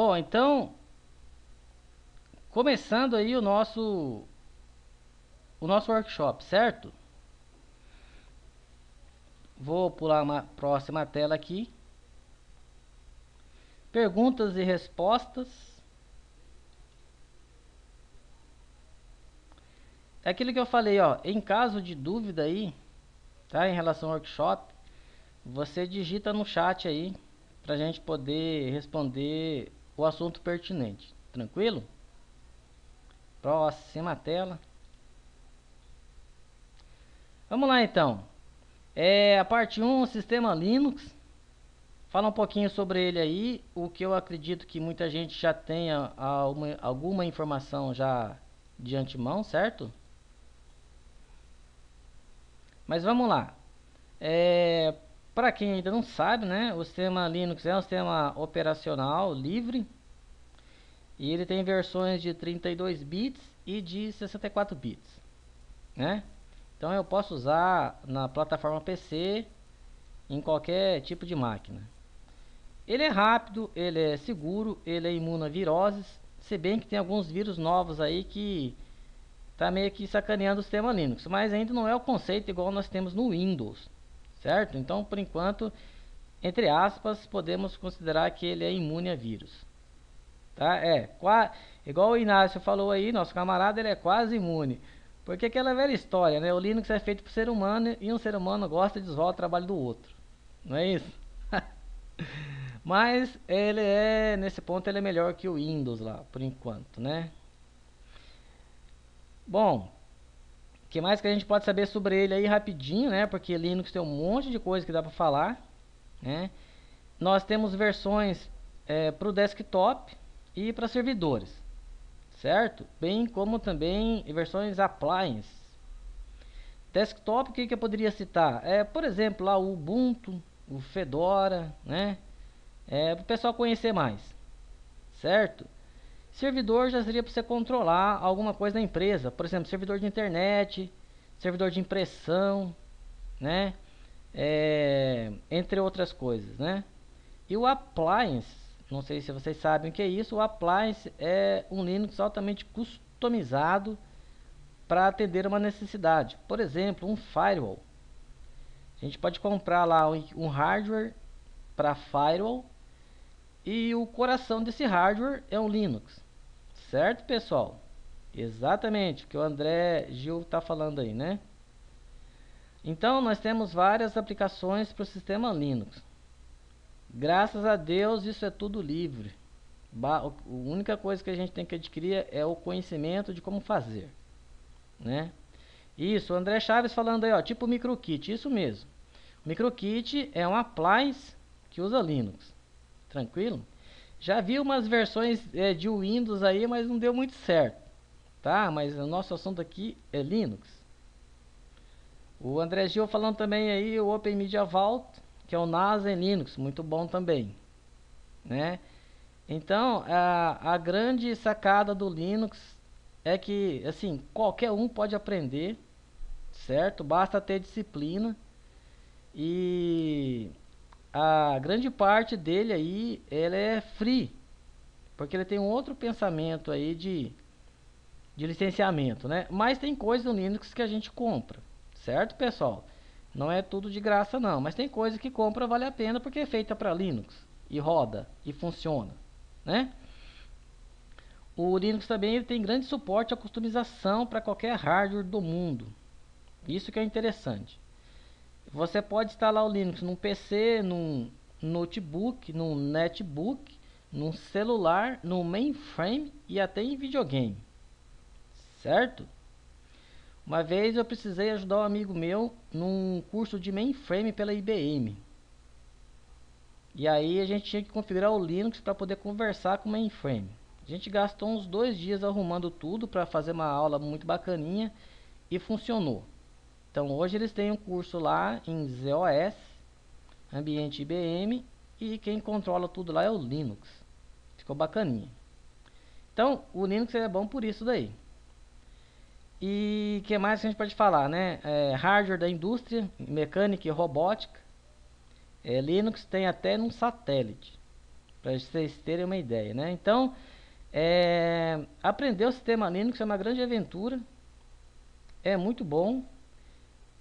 Bom, então, começando aí o nosso workshop, certo? Vou pular uma próxima tela aqui. Perguntas e respostas. É aquilo que eu falei, ó, em caso de dúvida aí, tá, em relação ao workshop, você digita no chat aí pra gente poder responder o assunto pertinente. Tranquilo? Próxima tela. Vamos lá então. A parte 1, sistema Linux. Fala um pouquinho sobre ele aí, o que eu acredito que muita gente já tenha alguma informação já de antemão, certo? Mas vamos lá. Para quem ainda não sabe, né, o sistema Linux é um sistema operacional livre e ele tem versões de 32 bits e de 64 bits, né? Então eu posso usar na plataforma PC em qualquer tipo de máquina. Ele é rápido, ele é seguro, ele é imune a viroses, se bem que tem alguns vírus novos aí que tá meio que sacaneando o sistema Linux, mas ainda não é o conceito igual nós temos no Windows, certo? Então, por enquanto, entre aspas, podemos considerar que ele é imune a vírus, tá? Igual o Inácio falou aí, nosso camarada, ele é quase imune. Porque aquela velha história, né? O Linux é feito por ser humano e um ser humano gosta de zoar o trabalho do outro. Não é isso? Mas ele nesse ponto, ele é melhor que o Windows lá, por enquanto, né? Bom, o que mais que a gente pode saber sobre ele aí rapidinho, né? Porque Linux tem um monte de coisa que dá para falar, né? Nós temos versões para o desktop e para servidores, certo? Bem como também versões appliance. Desktop, o que eu poderia citar? Por exemplo, lá o Ubuntu, o Fedora, né? Para o pessoal conhecer mais, certo? Servidor já seria para você controlar alguma coisa da empresa, por exemplo, servidor de internet, servidor de impressão, né? Entre outras coisas, né? E o appliance, não sei se vocês sabem o que é isso. O appliance é um Linux altamente customizado para atender uma necessidade. Por exemplo, um firewall. A gente pode comprar lá um hardware para firewall e o coração desse hardware é um Linux. Certo, pessoal? Exatamente, o que o André Gil está falando aí, né? Então, nós temos várias aplicações para o sistema Linux. Graças a Deus, isso é tudo livre. A única coisa que a gente tem que adquirir é o conhecimento de como fazer, né? Isso, o André Chaves falando aí, ó, tipo MicroKit, isso mesmo. O MicroKit é um appliance que usa Linux. Tranquilo? Já vi umas versões de Windows aí, mas não deu muito certo, tá? Mas o nosso assunto aqui é Linux. O André Gil falando também aí o Open Media Vault, que é o NASA em Linux, muito bom também, né? Então, a grande sacada do Linux é que, assim, qualquer um pode aprender, certo? Basta ter disciplina e a grande parte dele aí, ele é free, porque ele tem um outro pensamento aí de licenciamento, né? Mas tem coisa no Linux que a gente compra, certo, pessoal? Não é tudo de graça não, mas tem coisa que compra vale a pena porque é feita para Linux e roda e funciona, né? O Linux também ele tem grande suporte à customização para qualquer hardware do mundo. Isso que é interessante. Você pode instalar o Linux num PC, num notebook, num netbook, num celular, num mainframe e até em videogame, certo? Uma vez eu precisei ajudar um amigo meu num curso de mainframe pela IBM. E aí a gente tinha que configurar o Linux para poder conversar com o mainframe. A gente gastou uns 2 dias arrumando tudo para fazer uma aula muito bacaninha e funcionou. Então hoje eles têm um curso lá em ZOS, ambiente IBM, e quem controla tudo lá é o Linux. Ficou bacaninha. Então o Linux é bom por isso daí. E o que mais que a gente pode falar, né? Hardware da indústria, mecânica e robótica. Linux tem até num satélite. para vocês terem uma ideia, né? Então, aprender o sistema Linux é uma grande aventura, é muito bom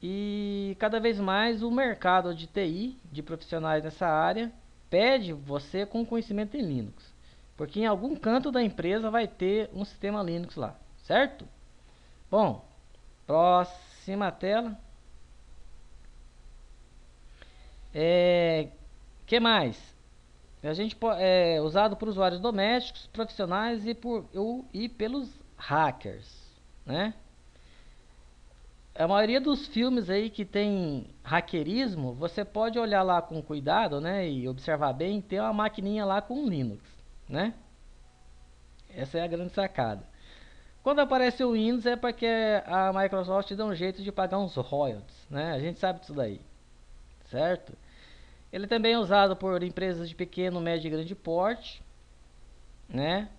e cada vez mais o mercado de TI, de profissionais nessa área, pede você com conhecimento em Linux, porque em algum canto da empresa vai ter um sistema Linux lá, certo? Bom, próxima tela. Que mais? A gente é usado por usuários domésticos, profissionais e pelos hackers, né? A maioria dos filmes aí que tem hackerismo, você pode olhar lá com cuidado, né, e observar bem, tem uma maquininha lá com Linux, né? Essa é a grande sacada. Quando aparece o Windows é porque a Microsoft dá um jeito de pagar uns royalties, né? A gente sabe disso daí, certo? Ele também é usado por empresas de pequeno, médio e grande porte, né?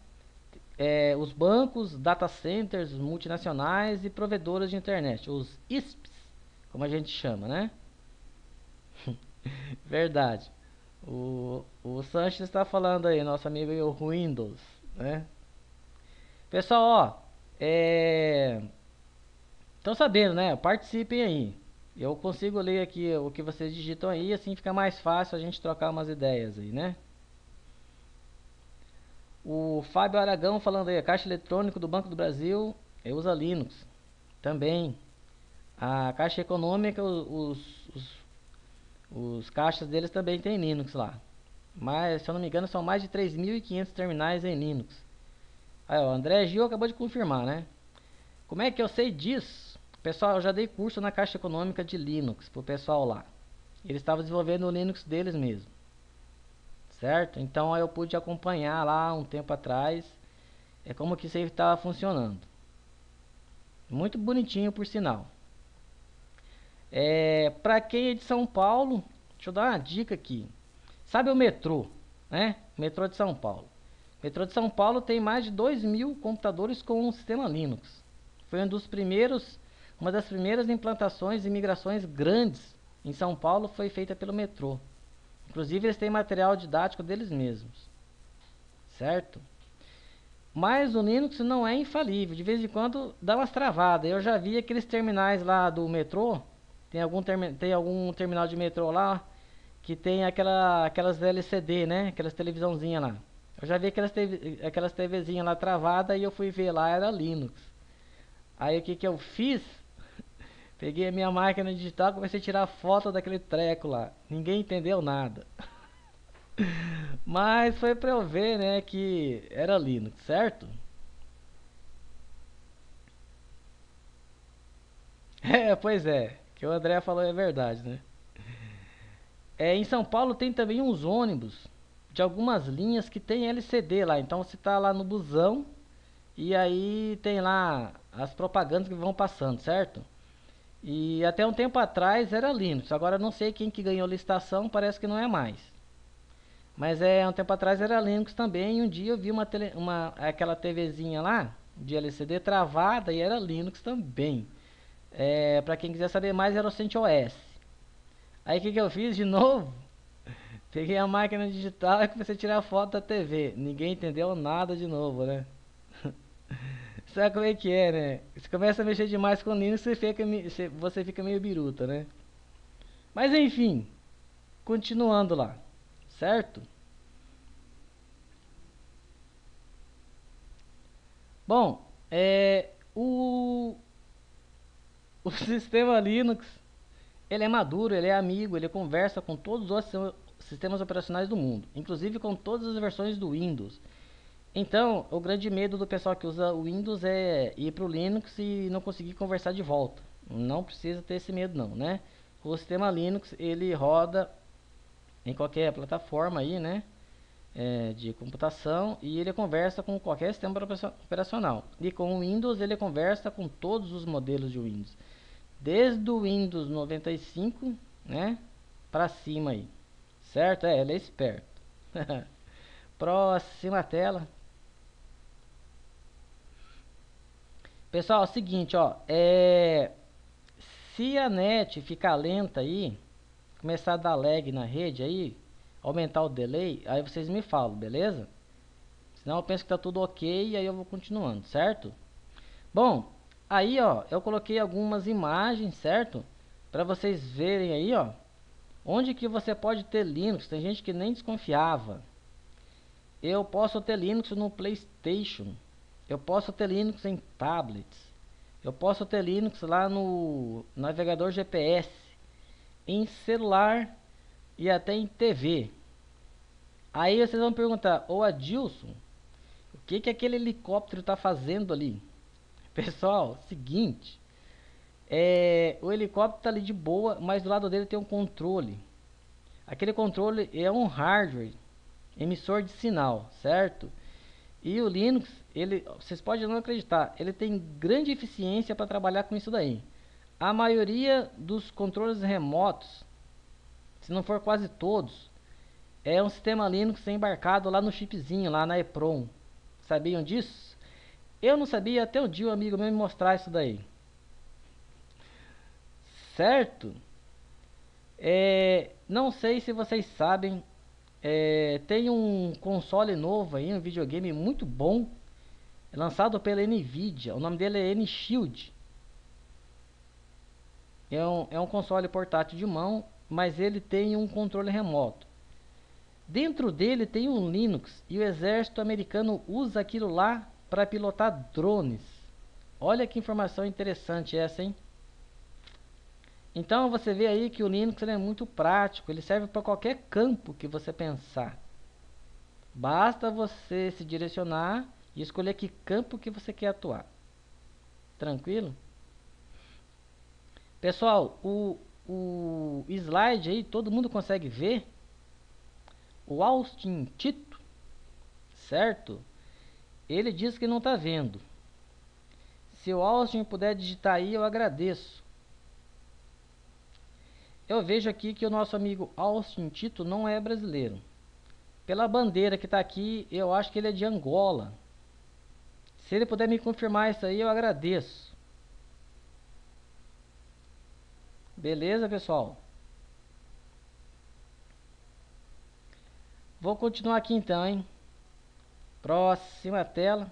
Os bancos, data centers multinacionais e provedores de internet, os ISPs, como a gente chama, né? Verdade. O Sanches está falando aí, nosso amigo aí, o Windows, né? Pessoal, ó, estão sabendo, né? Participem aí. Eu consigo ler aqui o que vocês digitam aí, assim fica mais fácil a gente trocar umas ideias aí, né? O Fábio Aragão falando aí, a Caixa Eletrônica do Banco do Brasil usa Linux também. A Caixa Econômica, os caixas deles também tem Linux lá. Mas, se eu não me engano, são mais de 3.500 terminais em Linux. Aí, ó, o André Gil acabou de confirmar, né? Como é que eu sei disso? Pessoal, eu já dei curso na Caixa Econômica de Linux pro pessoal lá. Eles estavam desenvolvendo o Linux deles mesmo. Certo? Então eu pude acompanhar lá um tempo atrás como que isso aí estava funcionando. Muito bonitinho por sinal. Para quem é de São Paulo, deixa eu dar uma dica aqui. Sabe o metrô, né? Metrô de São Paulo. O metrô de São Paulo tem mais de 2.000 computadores com um sistema Linux. Foi uma das primeiras implantações e migrações grandes em São Paulo foi feita pelo metrô. Inclusive eles têm material didático deles mesmos. Certo? Mas o Linux não é infalível. De vez em quando dá umas travadas. Eu já vi aqueles terminais lá do metrô. Tem algum terminal de metrô lá que tem aquelas LCD, né? Aquelas televisãozinhas lá. Eu já vi aquelas TVzinhas lá travadas e eu fui ver lá, era Linux. Aí o que que eu fiz? Peguei a minha máquina digital e comecei a tirar foto daquele treco lá. Ninguém entendeu nada. Mas foi pra eu ver, né, que era Linux, certo? Pois é. O que o André falou é verdade, né? Em São Paulo tem também uns ônibus de algumas linhas que tem LCD lá. Então você tá lá no busão e aí tem lá as propagandas que vão passando, certo? E até um tempo atrás era Linux. Agora eu não sei quem que ganhou a licitação, parece que não é mais. Mas um tempo atrás era Linux também. E um dia eu vi aquela TVzinha lá de LCD travada e era Linux também. Para quem quiser saber mais, era o CentOS. Aí o que que eu fiz de novo? Peguei a máquina digital e comecei a tirar foto da TV. Ninguém entendeu nada de novo, né? Sabe como é que é, né? Você começa a mexer demais com Linux, você fica meio biruta, né? Mas enfim, continuando lá, certo? Bom, o sistema Linux, ele é maduro, ele é amigo, ele conversa com todos os sistemas operacionais do mundo, inclusive com todas as versões do Windows. Então, o grande medo do pessoal que usa o Windows é ir para o Linux e não conseguir conversar de volta. Não precisa ter esse medo não, né? O sistema Linux, ele roda em qualquer plataforma aí, né? De computação e ele conversa com qualquer sistema operacional. E com o Windows, ele conversa com todos os modelos de Windows. Desde o Windows 95, né? Para cima aí. Certo? Ele é esperto. Próxima tela. Pessoal, é o seguinte, ó, se a net ficar lenta aí, começar a dar lag na rede aí, aumentar o delay, aí vocês me falam, beleza? Senão eu penso que tá tudo ok e aí eu vou continuando, certo? Bom, aí ó, eu coloquei algumas imagens, certo? Para vocês verem aí, ó, onde que você pode ter Linux. Tem gente que nem desconfiava. Eu posso ter Linux no PlayStation. Eu posso ter Linux em tablets. Eu posso ter Linux lá no navegador GPS, em celular e até em TV. Aí vocês vão perguntar, ô Adilson, o que que aquele helicóptero está fazendo ali? Pessoal, seguinte, o helicóptero está ali de boa, mas do lado dele tem um controle. Aquele controle é um hardware, emissor de sinal, certo? E o Linux, vocês podem não acreditar, ele tem grande eficiência para trabalhar com isso daí. A maioria dos controles remotos, se não for quase todos, é um sistema Linux embarcado lá no chipzinho, lá na EEPROM. Sabiam disso? Eu não sabia até um dia um amigo meu me mostrar isso daí. Certo? Não sei se vocês sabem, tem um console novo aí, um videogame muito bom, lançado pela Nvidia. O nome dele é N-Shield. É um console portátil de mão, mas ele tem um controle remoto. Dentro dele tem um Linux e o exército americano usa aquilo lá para pilotar drones. Olha que informação interessante essa, hein? Então você vê aí que o Linux ele é muito prático, ele serve para qualquer campo que você pensar. Basta você se direcionar e escolher que campo que você quer atuar. Tranquilo? Pessoal, o slide aí todo mundo consegue ver? O Austin Tito, certo? Ele diz que não está vendo. Se o Austin puder digitar aí, eu agradeço. Eu vejo aqui que o nosso amigo Austin Tito não é brasileiro. Pela bandeira que está aqui, eu acho que ele é de Angola. Se ele puder me confirmar isso aí, eu agradeço. Beleza, pessoal? Vou continuar aqui então, hein? Próxima tela.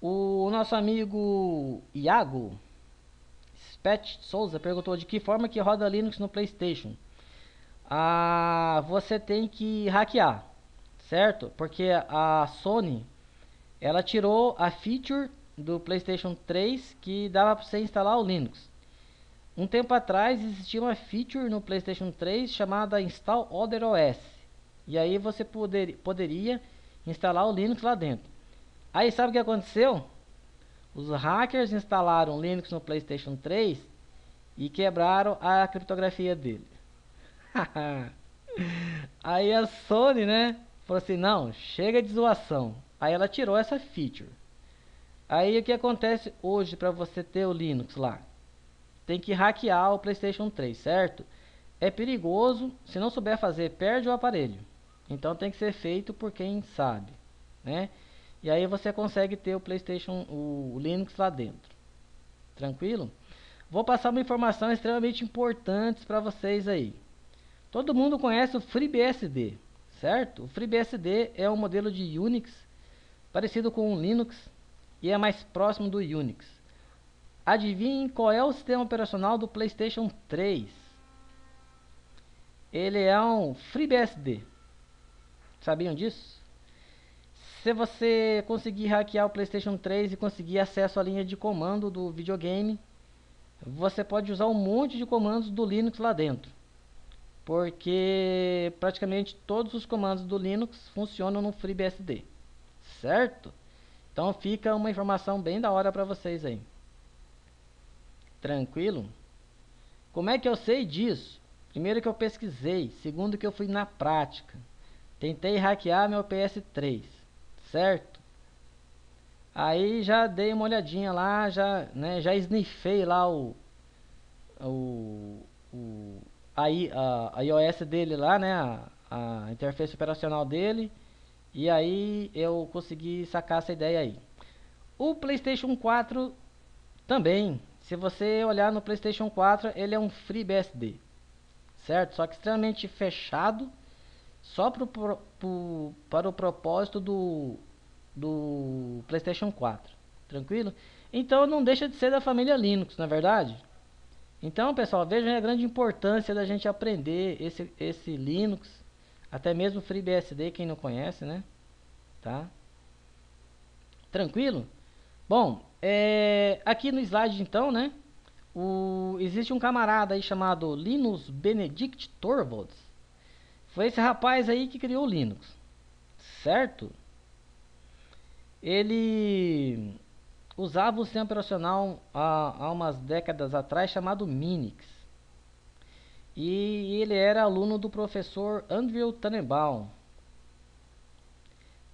O nosso amigo Iago Spet Souza perguntou de que forma que roda Linux no PlayStation. Você tem que hackear, certo? Porque a Sony ela tirou a feature do PlayStation 3 que dava para você instalar o Linux. Um tempo atrás existia uma feature no PlayStation 3 chamada Install Other OS. E aí você poderia instalar o Linux lá dentro. Aí sabe o que aconteceu? Os hackers instalaram o Linux no PlayStation 3 e quebraram a criptografia dele. Aí a Sony, né, falou assim, não, chega de zoação. Aí ela tirou essa feature. Aí o que acontece hoje para você ter o Linux lá? Tem que hackear o PlayStation 3, certo? É perigoso, se não souber fazer, perde o aparelho. Então tem que ser feito por quem sabe, né? E aí você consegue ter o PlayStation, o Linux lá dentro. Tranquilo? Vou passar uma informação extremamente importante para vocês aí. Todo mundo conhece o FreeBSD, certo? O FreeBSD é um modelo de Unix parecido com o Linux e é mais próximo do Unix. Adivinhem qual é o sistema operacional do PlayStation 3? Ele é um FreeBSD. Sabiam disso? Se você conseguir hackear o PlayStation 3 e conseguir acesso à linha de comando do videogame, você pode usar um monte de comandos do Linux lá dentro. Porque praticamente todos os comandos do Linux funcionam no FreeBSD. Certo? Então fica uma informação bem da hora para vocês aí. Tranquilo? Como é que eu sei disso? Primeiro que eu pesquisei, segundo que eu fui na prática. Tentei hackear meu PS3, certo? Aí já dei uma olhadinha lá, já sniffei lá o, o a iOS dele lá, né? A interface operacional dele. E aí eu consegui sacar essa ideia aí. O PlayStation 4 também, se você olhar no PlayStation 4, ele é um FreeBSD, certo? Só que extremamente fechado, só para o propósito do PlayStation 4, tranquilo? Então não deixa de ser da família Linux, na verdade. Então, pessoal, vejam a grande importância da gente aprender esse Linux, até mesmo FreeBSD, quem não conhece, né? Tá? Tranquilo? Bom, aqui no slide então, né? Existe um camarada aí chamado Linus Benedict Torvalds. Foi esse rapaz aí que criou o Linux, certo? Ele usava um sistema operacional há umas décadas atrás chamado Minix. E ele era aluno do professor Andrew Tannenbaum.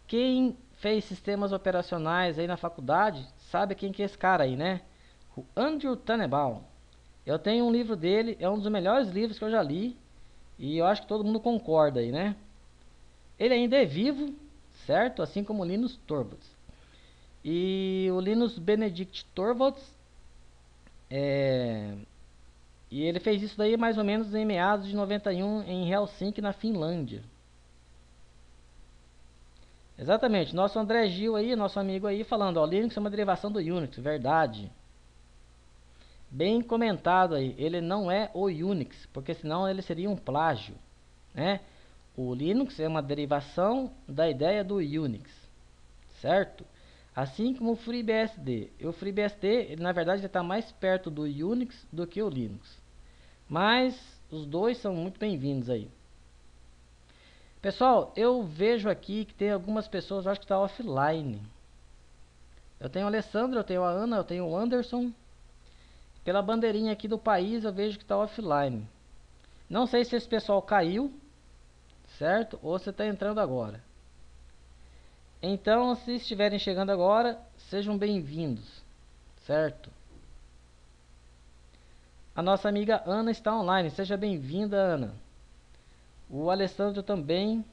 Quem fez sistemas operacionais aí na faculdade sabe quem que é esse cara aí, né? O Andrew Tannenbaum. Eu tenho um livro dele, é um dos melhores livros que eu já li. E eu acho que todo mundo concorda aí, né? Ele ainda é vivo, certo? Assim como o Linus Torvalds. E o Linus Benedict Torvalds, e ele fez isso daí mais ou menos em meados de 91 em Helsinki, na Finlândia. Exatamente, nosso André Gil aí, nosso amigo aí, falando, ó, Linux é uma derivação do Unix, verdade. Bem comentado aí, ele não é o Unix, porque senão ele seria um plágio, né? O Linux é uma derivação da ideia do Unix, certo? Assim como o FreeBSD. O FreeBSD, ele, na verdade, está mais perto do Unix do que o Linux. Mas os dois são muito bem-vindos aí. Pessoal, eu vejo aqui que tem algumas pessoas, eu acho que está offline. Eu tenho o Alessandro, eu tenho a Ana, eu tenho o Anderson. Pela bandeirinha aqui do país eu vejo que está offline. Não sei se esse pessoal caiu, certo? Ou se está entrando agora. Então, se estiverem chegando agora, sejam bem-vindos, certo? A nossa amiga Ana está online, seja bem-vinda, Ana. O Alessandro também.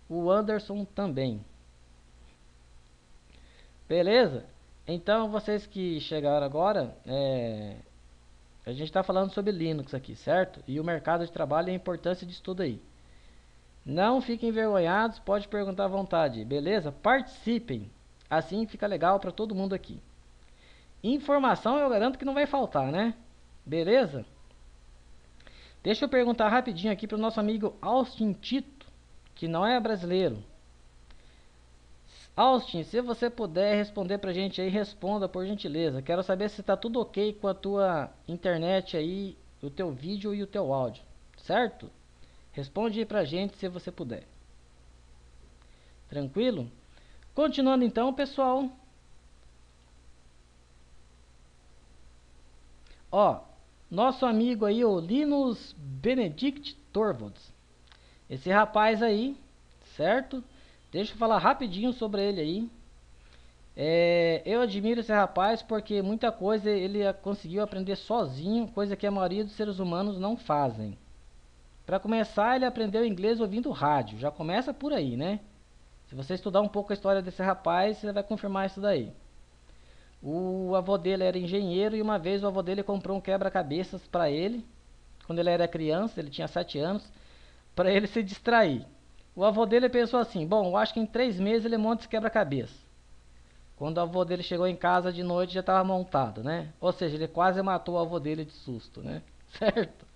O Anderson também. Beleza? Então, vocês que chegaram agora, a gente está falando sobre Linux aqui, certo? E o mercado de trabalho e a importância disso tudo aí. Não fiquem envergonhados, pode perguntar à vontade, beleza? Participem, assim fica legal para todo mundo aqui. Informação eu garanto que não vai faltar, né? Beleza? Deixa eu perguntar rapidinho aqui para o nosso amigo Austin Tito, que não é brasileiro. Austin, se você puder responder pra gente aí, responda por gentileza. Quero saber se está tudo ok com a tua internet aí, o teu vídeo e o teu áudio, certo? Responde aí pra gente se você puder. Tranquilo? Continuando então, pessoal. Ó, nosso amigo aí, o Linus Benedict Torvalds. Esse rapaz aí, certo? Deixa eu falar rapidinho sobre ele aí. Eu admiro esse rapaz porque muita coisa ele conseguiu aprender sozinho, coisa que a maioria dos seres humanos não fazem. Para começar, ele aprendeu inglês ouvindo rádio. Já começa por aí, né? Se você estudar um pouco a história desse rapaz, você vai confirmar isso daí. O avô dele era engenheiro e uma vez o avô dele comprou um quebra-cabeças para ele, quando ele era criança, ele tinha 7 anos, para ele se distrair. O avô dele pensou assim, bom, eu acho que em 3 meses ele monta esse quebra-cabeça. Quando o avô dele chegou em casa de noite já estava montado, né? Ou seja, ele quase matou o avô dele de susto, né? Certo?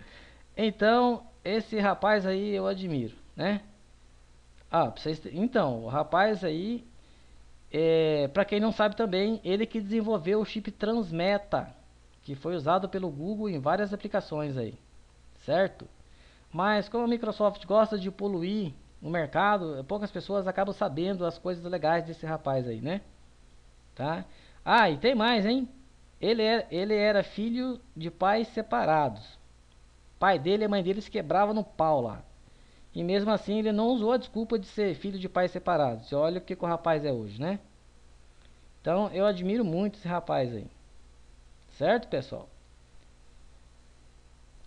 Então, esse rapaz aí eu admiro, né? Então, o rapaz aí, para quem não sabe também, ele que desenvolveu o chip Transmeta, que foi usado pelo Google em várias aplicações aí, certo? Mas como a Microsoft gosta de poluir o mercado, poucas pessoas acabam sabendo as coisas legais desse rapaz aí, né? Tá? Ah, e tem mais, hein? Ele era filho de pais separados. Pai dele e mãe dele se quebravam no pau lá. E mesmo assim ele não usou a desculpa de ser filho de pais separados. Olha o que o rapaz é hoje, né? Então eu admiro muito esse rapaz aí. Certo, pessoal?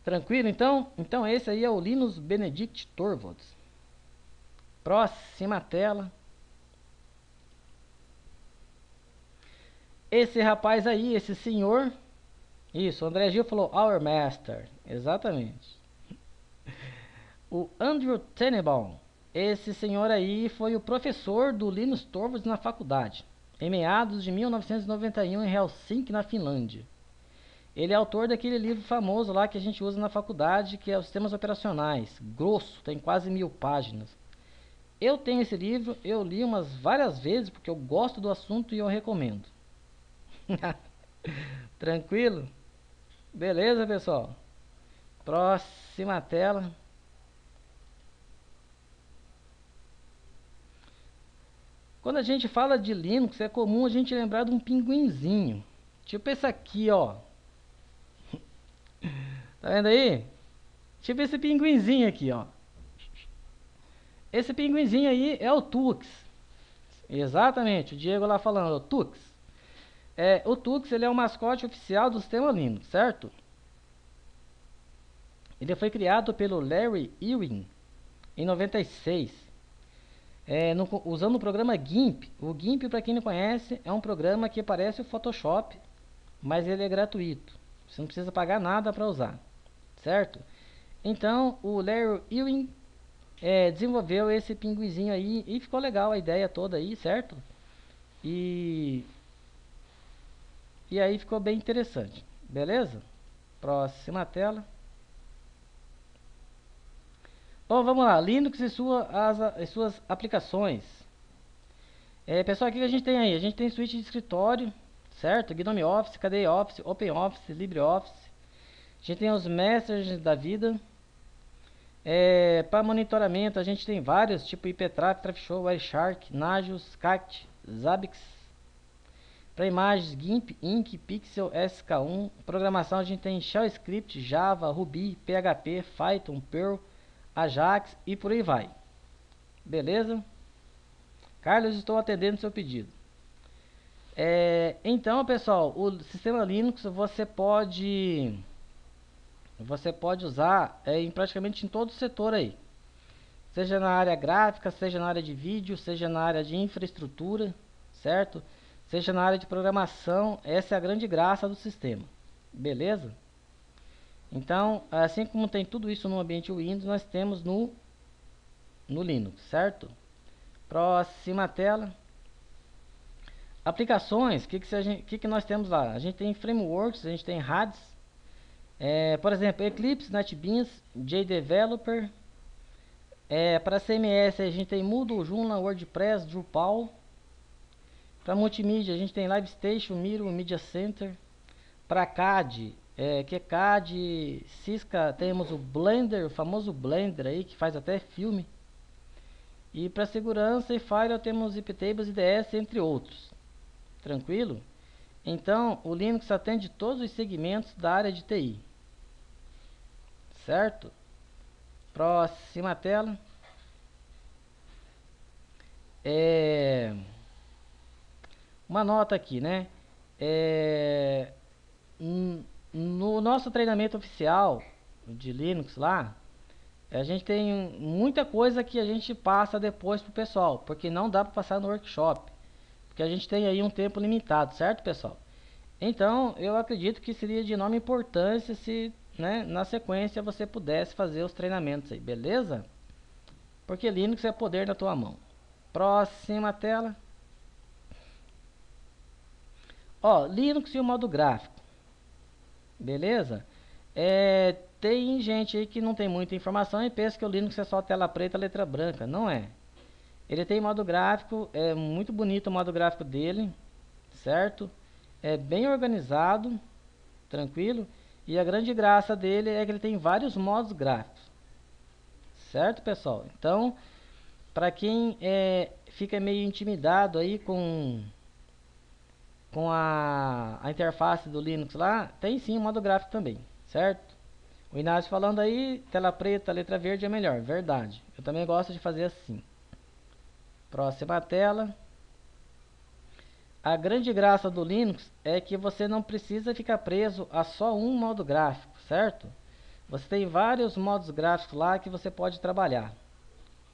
Tranquilo então? Então esse aí é o Linus Benedict Torvalds. Próxima tela. Esse rapaz aí, esse senhor, isso, o André Gil falou Our Master, exatamente. O Andrew Tenenbaum, esse senhor aí foi o professor do Linus Torvalds na faculdade, em meados de 1991 em Helsinki, na Finlândia. Ele é autor daquele livro famoso lá que a gente usa na faculdade, que é os Sistemas Operacionais, grosso, tem quase 1000 páginas. Eu tenho esse livro, eu li umas várias vezes porque eu gosto do assunto e eu recomendo. Tranquilo? Beleza, pessoal? Próxima tela. Quando a gente fala de Linux, é comum a gente lembrar de um pinguinzinho. Tipo esse aqui, ó. Tá vendo aí? Tipo esse pinguinzinho aqui, ó. Esse pinguinzinho aí é o Tux. Exatamente, o Diego lá falando, o Tux. O Tux, ele é o mascote oficial do sistema Linux, certo? Ele foi criado pelo Larry Ewing em 96, usando o programa GIMP. O GIMP, para quem não conhece, é um programa que parece o Photoshop, mas ele é gratuito. Você não precisa pagar nada para usar, certo? Então, o Larry Ewing desenvolveu esse pinguizinho aí e ficou legal a ideia toda aí, certo? E aí ficou bem interessante, beleza? Próxima tela. Bom, vamos lá, Linux e suas aplicações. Pessoal, o que a gente tem aí? A gente tem suíte de escritório, certo? GNOME Office, KDE Office, OpenOffice, LibreOffice. A gente tem os messengers da vida. Para monitoramento, a gente tem vários, tipo IPTraffic, TrafficShow, Wireshark, Nagios, Cacti, Zabbix. Para imagens, GIMP, Ink, Pixel, SK1. Programação, a gente tem Shell Script, Java, Ruby, PHP, Python, Perl, Ajax e por aí vai. Beleza? Carlos, estou atendendo seu pedido. Então, pessoal, o sistema Linux você pode usar em praticamente em todo o setor aí. Seja na área gráfica, seja na área de vídeo, seja na área de infraestrutura, certo? Seja na área de programação, essa é a grande graça do sistema. Beleza? Então, assim como tem tudo isso no ambiente Windows, nós temos no Linux, certo? Próxima tela. Aplicações, o que nós temos lá? A gente tem frameworks, a gente tem RADs, por exemplo, Eclipse, NetBeans, JDeveloper. Para CMS a gente tem Moodle, Joomla, WordPress, Drupal. Para multimídia a gente tem LiveStation, Miro, Media Center. Para CAD, QCAD, Cisca, temos o Blender, o famoso Blender aí que faz até filme. E para segurança e firewall temos iptables, IDS, entre outros. Tranquilo? Então, o Linux atende todos os segmentos da área de TI. Certo? Próxima tela. Uma nota aqui, né? No nosso treinamento oficial de Linux lá, a gente tem muita coisa que a gente passa depois pro pessoal, porque não dá para passar no workshop, porque a gente tem aí um tempo limitado, certo, pessoal? Então, eu acredito que seria de enorme importância se, né, na sequência você pudesse fazer os treinamentos aí, beleza? Porque Linux é poder na tua mão. Próxima tela. Ó, Linux e o modo gráfico. Beleza? Tem gente aí que não tem muita informação e pensa que o Linux é só tela preta, letra branca. Não é. Ele tem modo gráfico, é muito bonito o modo gráfico dele, certo? É bem organizado, tranquilo. E a grande graça dele é que ele tem vários modos gráficos. Certo, pessoal? Então, para quem fica meio intimidado aí com a interface do Linux lá, tem sim o modo gráfico também, certo? O Inácio falando aí, tela preta, letra verde é melhor, verdade. Eu também gosto de fazer assim. Próxima tela. A grande graça do Linux é que você não precisa ficar preso a só um modo gráfico, certo? Você tem vários modos gráficos lá que você pode trabalhar,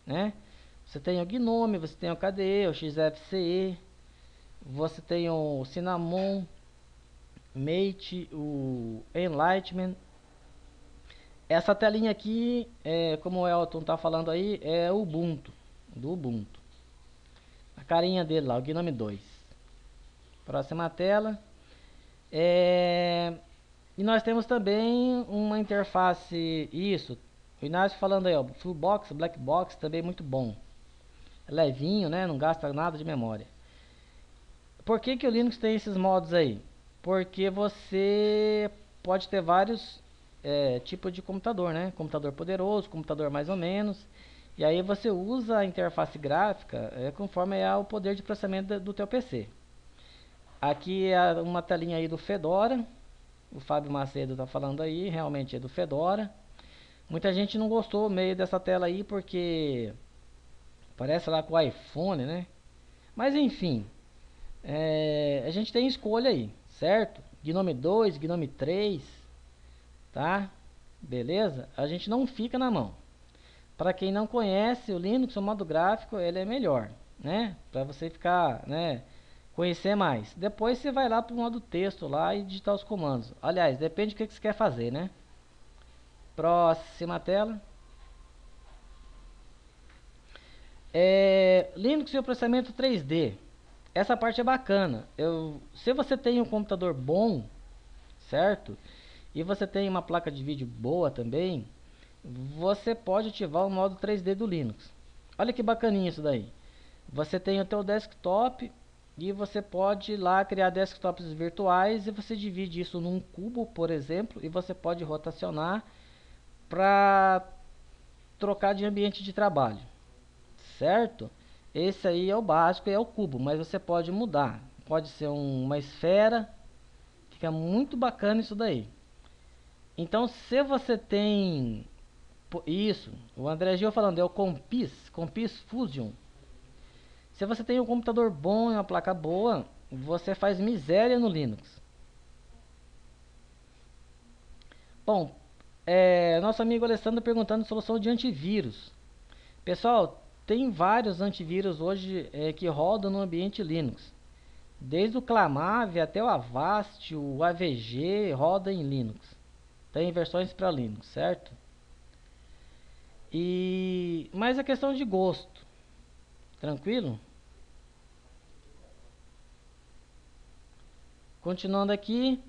né? Você tem o GNOME, você tem o KDE, o XFCE. Você tem o Cinnamon, Mate, o Enlightenment. Essa telinha aqui, como o Elton tá falando aí, é o Ubuntu, do Ubuntu. A carinha dele lá, o Gnome 2. Próxima tela. E nós temos também uma interface, isso, o Inácio falando aí, ó, Full Box, Black Box, também muito bom. É levinho, né? Não gasta nada de memória. Por que que o Linux tem esses modos aí? Porque você pode ter vários tipos de computador, né? Computador poderoso, computador mais ou menos. E aí você usa a interface gráfica conforme é o poder de processamento do teu PC. Aqui é uma telinha aí do Fedora. O Fábio Macedo está falando aí, realmente é do Fedora. Muita gente não gostou meio dessa tela aí porque parece lá com o iPhone, né? Mas enfim, a gente tem escolha aí, certo? Gnome 2, Gnome 3, tá? Beleza? A gente não fica na mão. Para quem não conhece o Linux, o modo gráfico, ele é melhor, né? Para você ficar, né, conhecer mais. Depois você vai lá para o modo texto lá e digitar os comandos. Aliás, depende do que você quer fazer, né? Próxima tela. Linux e o processamento 3D. Essa parte é bacana. Se você tem um computador bom, certo? E você tem uma placa de vídeo boa também, você pode ativar o modo 3D do Linux. Olha que bacaninha isso daí. Você tem o teu desktop e você pode ir lá criar desktops virtuais e você divide isso num cubo, por exemplo, e você pode rotacionar para trocar de ambiente de trabalho, certo? Esse aí é o básico, é o cubo, mas você pode mudar. Pode ser uma esfera, fica muito bacana isso daí. Então, se você tem isso, o André Gil falando, é o Compis Fusion. Se você tem um computador bom e uma placa boa, você faz miséria no Linux. Bom, nosso amigo Alessandro perguntando solução de antivírus. Pessoal, tem vários antivírus hoje que rodam no ambiente Linux. Desde o Clamav até o Avast, o AVG roda em Linux. Tem versões para Linux, certo? Mas a questão de gosto, tranquilo? Continuando aqui,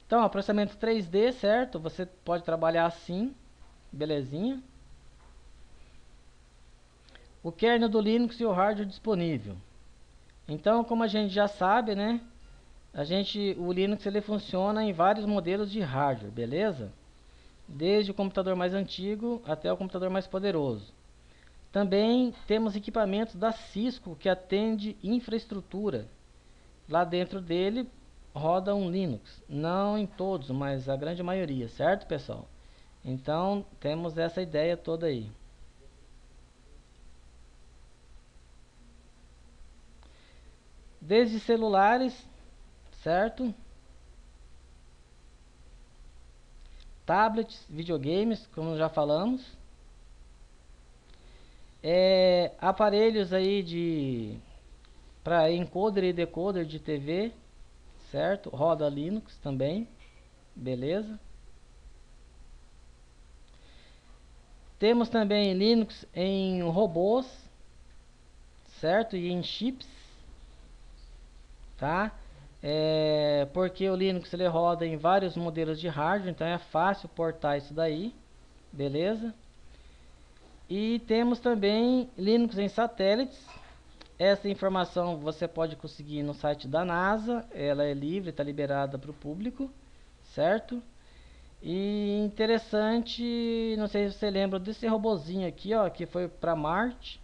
então, ó, processamento 3D, certo? Você pode trabalhar assim, belezinha. O kernel do Linux e o hardware disponível. Então, como a gente já sabe, né? O Linux ele funciona em vários modelos de hardware, beleza? Desde o computador mais antigo até o computador mais poderoso. Também temos equipamentos da Cisco que atende infraestrutura. Lá dentro dele roda um Linux. Não em todos, mas a grande maioria, certo, pessoal? Então, temos essa ideia toda aí. Desde celulares, certo? Tablets, videogames, como já falamos. Aparelhos aí para encoder e decoder de TV, certo? Roda Linux também, beleza? Temos também Linux em robôs, certo? E em chips, tá? Porque o Linux ele roda em vários modelos de hardware, então é fácil portar isso daí, beleza? E temos também Linux em satélites. Essa informação você pode conseguir no site da NASA, ela é livre, está liberada para o público, certo? E interessante, não sei se você lembra desse robozinho aqui, ó, que foi para Marte.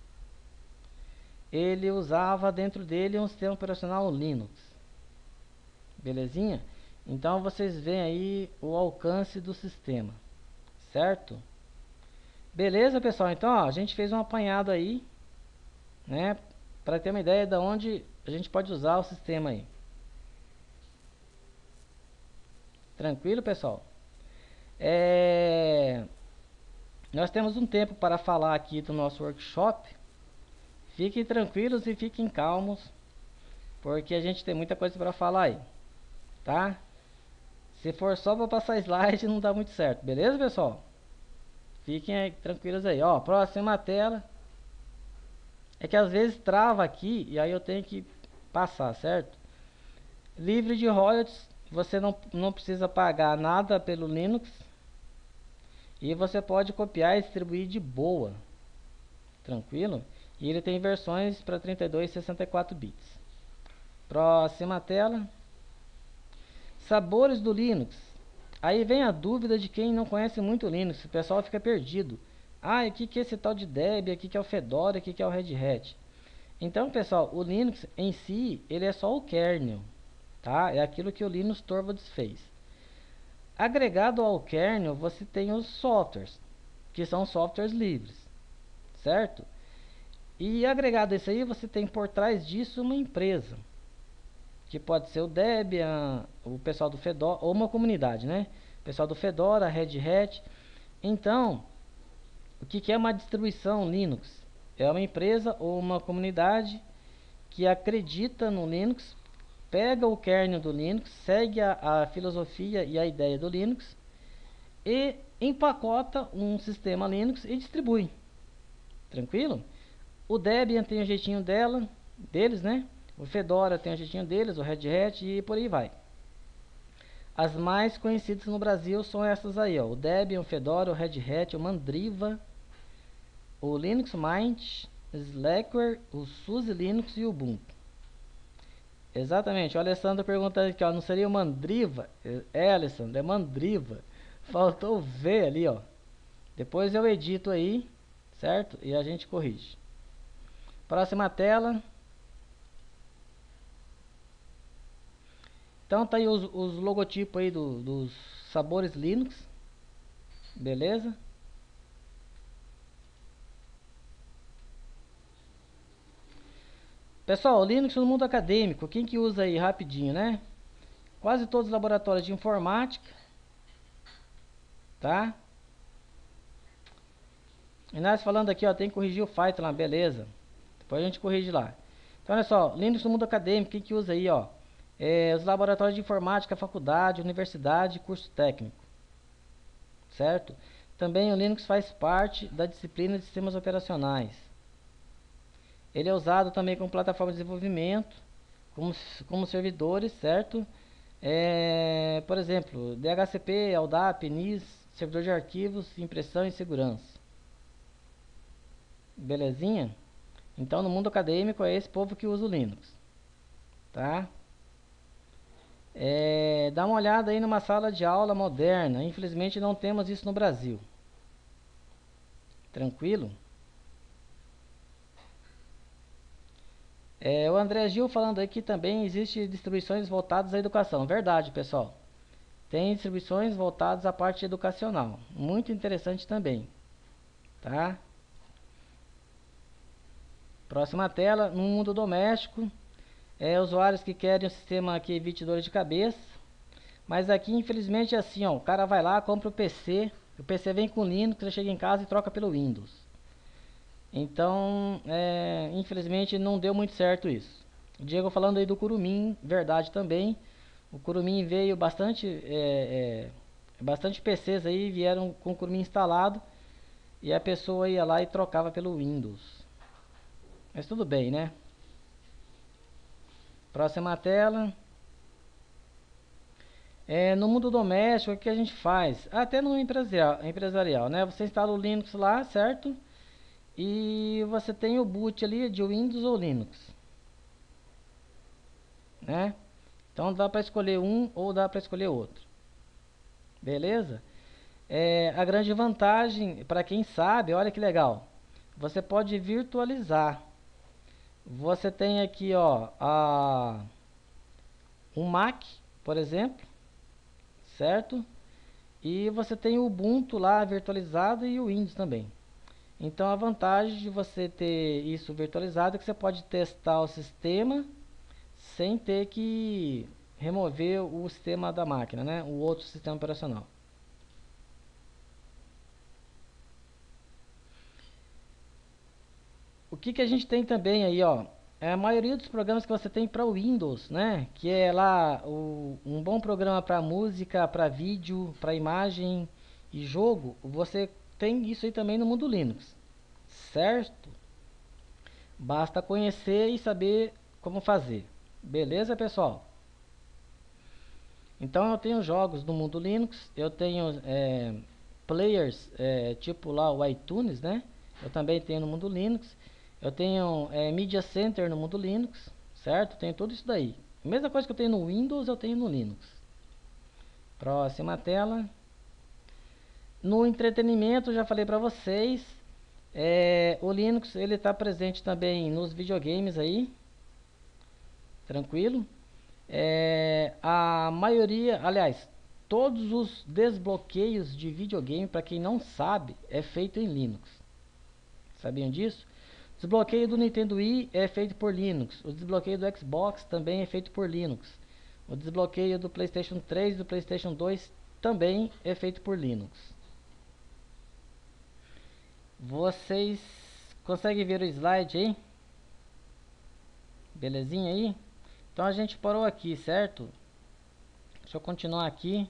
Ele usava dentro dele um sistema operacional Linux. Belezinha? Então vocês veem aí o alcance do sistema, certo? Beleza, pessoal? Então, ó, a gente fez um apanhado aí, né, para ter uma ideia de onde a gente pode usar o sistema aí. Tranquilo, pessoal? Nós temos um tempo para falar aqui do nosso workshop. Fiquem tranquilos e fiquem calmos. porque a gente tem muita coisa para falar aí, tá? Se for só para passar slide, não dá muito certo, beleza, pessoal? Fiquem aí, tranquilos aí. Ó, próxima tela. É que às vezes trava aqui e aí eu tenho que passar, certo? Livre de royalties, você não precisa pagar nada pelo Linux. E você pode copiar e distribuir de boa, tranquilo? E ele tem versões para 32 e 64 bits. Próxima tela. Sabores do Linux. Aí vem a dúvida de quem não conhece muito o Linux. O pessoal fica perdido. Ah, o que é esse tal de Debian? O que é o Fedora? O que é o Red Hat? Então, pessoal, o Linux em si, ele é só o kernel, tá? É aquilo que o Linus Torvalds fez. Agregado ao kernel, você tem os softwares, que são softwares livres, certo? E agregado a isso aí, você tem por trás disso uma empresa, que pode ser o Debian, o pessoal do Fedora, ou uma comunidade, né? O pessoal do Fedora, Red Hat. Então, o que é uma distribuição Linux? É uma empresa ou uma comunidade que acredita no Linux, pega o kernel do Linux, segue a filosofia e a ideia do Linux e empacota um sistema Linux e distribui. Tranquilo? O Debian tem o jeitinho deles, né? O Fedora tem o jeitinho deles, o Red Hat e por aí vai. As mais conhecidas no Brasil são essas aí, ó. O Debian, o Fedora, o Red Hat, o Mandriva, o Linux Mint, Slackware, o SUSE Linux e o Ubuntu. Exatamente, o Alessandro pergunta aqui, ó, não seria o Mandriva? Alessandro, é Mandriva. Faltou o V ali, ó. Depois eu edito aí, certo? E a gente corrige. Próxima tela. Então tá aí os logotipos aí dos sabores Linux. Beleza? Pessoal, Linux no mundo acadêmico, quem que usa aí rapidinho, né? Quase todos os laboratórios de informática, tá? E nós falando aqui, ó, tem que corrigir o Python lá, beleza. Depois a gente corrige lá. Então, olha só, Linux no mundo acadêmico, quem que usa aí, ó? Os laboratórios de informática, faculdade, universidade, curso técnico, certo? Também o Linux faz parte da disciplina de sistemas operacionais. Ele é usado também como plataforma de desenvolvimento, como servidores, certo? Por exemplo, DHCP, LDAP, NIS, servidor de arquivos, impressão e segurança. Belezinha? Então, no mundo acadêmico é esse povo que usa o Linux, tá? Dá uma olhada aí numa sala de aula moderna. Infelizmente não temos isso no Brasil. Tranquilo? O André Gil falando aí que também existe distribuições voltadas à educação. Verdade, pessoal. Tem distribuições voltadas à parte educacional. Muito interessante também. Tá? Próxima tela. No mundo doméstico. Usuários que querem um sistema que evite dores de cabeça. Mas aqui, infelizmente, é assim, ó. O cara vai lá, compra o PC. O PC vem com Linux, ele chega em casa e troca pelo Windows. Então, infelizmente, não deu muito certo isso. O Diego falando aí do Kurumin, verdade também. O Kurumin veio bastante PCs aí vieram com o Kurumin instalado e a pessoa ia lá e trocava pelo Windows. Mas tudo bem, né? Próxima tela. No mundo doméstico, o que a gente faz? Até no empresarial, né? Você instala o Linux lá, certo? E você tem o boot ali de Windows ou Linux, né? Então dá para escolher um ou dá para escolher outro. Beleza? A grande vantagem, para quem sabe, olha que legal. Você pode virtualizar. Você tem aqui, ó, um Mac, por exemplo, certo? E você tem o Ubuntu lá virtualizado e o Windows também. Então a vantagem de você ter isso virtualizado é que você pode testar o sistema sem ter que remover o sistema da máquina, né? O outro sistema operacional. O que a gente tem também aí, ó? a maioria dos programas que você tem para o Windows, né? Que é lá um bom programa para música, para vídeo, para imagem e jogo, você tem isso aí também no mundo Linux, certo? Basta conhecer e saber como fazer. Beleza, pessoal? Então eu tenho jogos no mundo Linux, eu tenho players tipo lá o iTunes, né? Eu também tenho no mundo Linux. Eu tenho Media Center no mundo Linux, certo? Tenho tudo isso daí. A mesma coisa que eu tenho no Windows, eu tenho no Linux. Próxima tela. No entretenimento, já falei para vocês, o Linux ele está presente também nos videogames aí, tranquilo. A maioria, aliás, todos os desbloqueios de videogame, para quem não sabe, é feito em Linux. Sabiam disso? O desbloqueio do Nintendo Wii é feito por Linux. O desbloqueio do Xbox também é feito por Linux. O desbloqueio do PlayStation 3 e do PlayStation 2 também é feito por Linux. Vocês conseguem ver o slide aí? Belezinha aí? Então a gente parou aqui, certo? Deixa eu continuar aqui.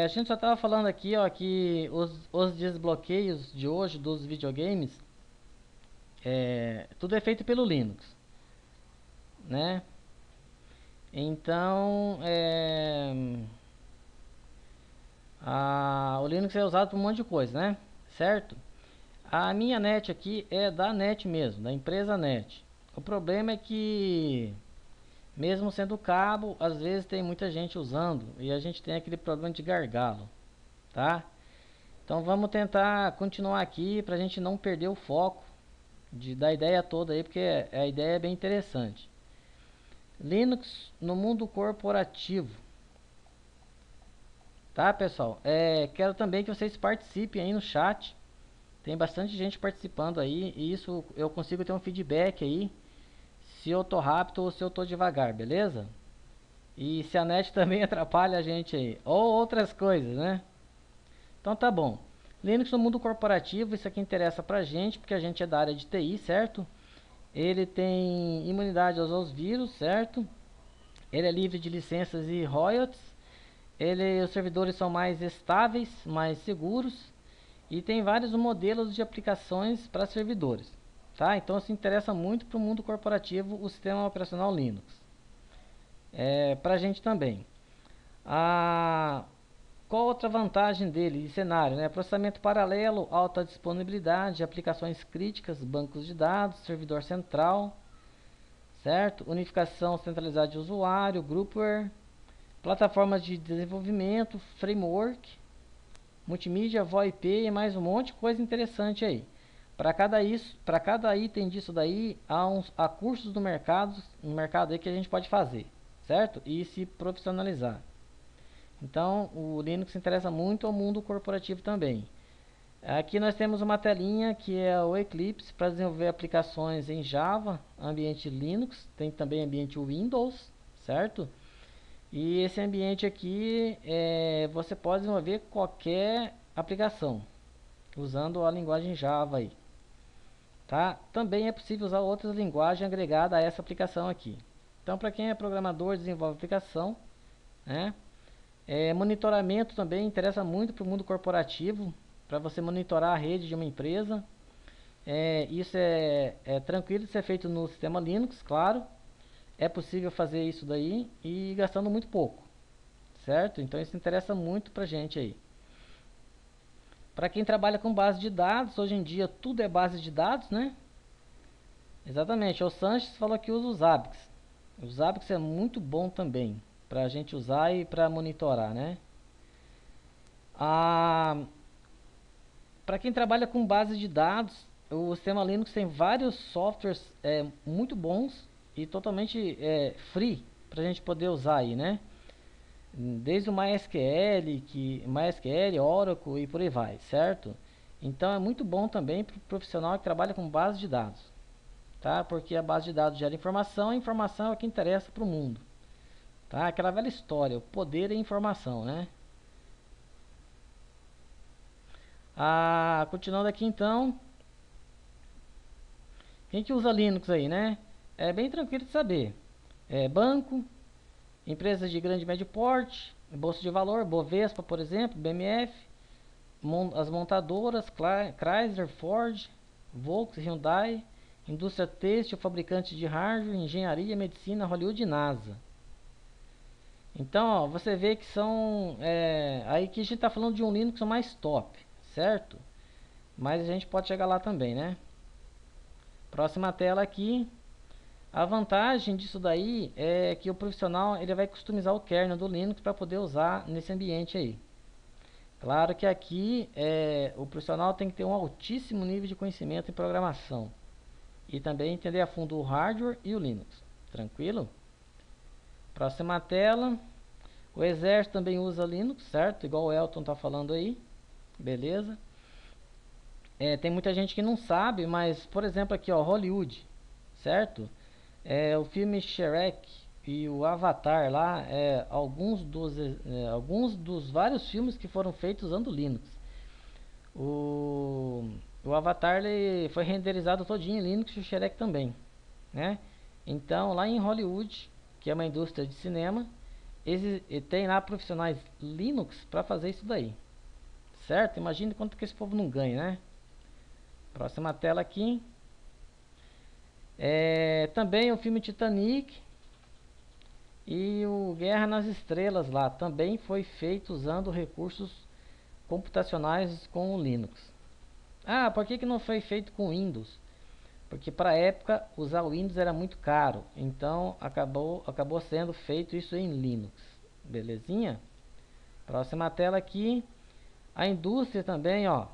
A gente só estava falando aqui, ó, que os desbloqueios de hoje dos videogames, tudo é feito pelo Linux, né? Então, o Linux é usado para um monte de coisa, né? Certo? A minha net aqui é da NET mesmo, da empresa NET. O problema é que, mesmo sendo cabo, às vezes tem muita gente usando e a gente tem aquele problema de gargalo, tá? Então vamos tentar continuar aqui para a gente não perder o foco da ideia toda aí, porque a ideia é bem interessante. Linux no mundo corporativo. Tá, pessoal? Quero também que vocês participem aí no chat. Tem bastante gente participando aí e isso eu consigo ter um feedback aí se eu tô rápido ou se eu tô devagar, beleza? E se a net também atrapalha a gente aí, ou outras coisas, né? Então tá bom. Linux no mundo corporativo, isso aqui interessa pra gente, porque a gente é da área de TI, certo? Ele tem imunidade aos vírus, certo? Ele é livre de licenças e royalties. Os servidores são mais estáveis, mais seguros. E tem vários modelos de aplicações para servidores. Tá? Então se interessa muito para o mundo corporativo o sistema operacional Linux. Para a gente também. Qual outra vantagem dele de cenário? Né? Processamento paralelo, alta disponibilidade, aplicações críticas, bancos de dados, servidor central, certo? Unificação centralizada de usuário, groupware, plataformas de desenvolvimento, framework, multimídia, VoIP e mais um monte de coisa interessante aí. Para cada item disso daí, há cursos no mercado aí que a gente pode fazer, certo? E se profissionalizar. Então, o Linux interessa muito ao mundo corporativo também. Aqui nós temos uma telinha que é o Eclipse para desenvolver aplicações em Java, ambiente Linux, tem também ambiente Windows, certo? E esse ambiente aqui, você pode desenvolver qualquer aplicação usando a linguagem Java aí, tá? Também é possível usar outras linguagens agregadas a essa aplicação aqui. Então, para quem é programador, desenvolve aplicação, né? Monitoramento também interessa muito para o mundo corporativo, para você monitorar a rede de uma empresa. Isso é tranquilo de ser feito no sistema Linux, claro. É possível fazer isso daí e gastando muito pouco, certo? Então isso interessa muito pra gente aí. Para quem trabalha com base de dados, hoje em dia tudo é base de dados, né? Exatamente, o Sanches falou que usa o Zabbix. O Zabbix é muito bom também para a gente usar e para monitorar, né? Para quem trabalha com base de dados, o sistema Linux tem vários softwares muito bons e totalmente free para a gente poder usar aí, né? Desde o MySQL, Oracle e por aí vai, certo? Então é muito bom também para o profissional que trabalha com base de dados, tá? Porque a base de dados gera informação, a informação é o que interessa para o mundo, tá? Aquela velha história, o poder é informação, né? Continuando aqui então, Quem que usa Linux aí, né? É bem tranquilo de saber. Banco, empresas de grande e médio porte, bolsa de valor, Bovespa, por exemplo, BMF, as montadoras, Chrysler, Ford, Volkswagen, Hyundai, indústria têxtil, fabricantes de hardware, engenharia, medicina, Hollywood e NASA. Então, ó, você vê que são... aí que a gente está falando de um Linux mais top, certo? Mas a gente pode chegar lá também, né? Próxima tela aqui. A vantagem disso daí é que o profissional ele vai customizar o kernel do Linux para poder usar nesse ambiente aí. Claro que aqui o profissional tem que ter um altíssimo nível de conhecimento em programação e também entender a fundo o hardware e o Linux. Tranquilo? Próxima tela. O exército também usa Linux, certo? Igual o Elton está falando aí. Beleza? Tem muita gente que não sabe, mas por exemplo aqui, ó, Hollywood, certo? O filme Shrek e o Avatar lá, alguns dos vários filmes que foram feitos usando Linux. O Avatar ele foi renderizado todinho em Linux e o Shrek também, né? Então lá em Hollywood, que é uma indústria de cinema, tem lá profissionais Linux para fazer isso daí, certo? Imagine quanto que esse povo não ganha, né? Próxima tela aqui. Também o filme Titanic e o Guerra nas Estrelas lá também foi feito usando recursos computacionais com o Linux. Ah, por que não foi feito com Windows? Porque para a época usar o Windows era muito caro, então acabou sendo feito isso em Linux. Belezinha? Próxima tela aqui. A indústria também, ó.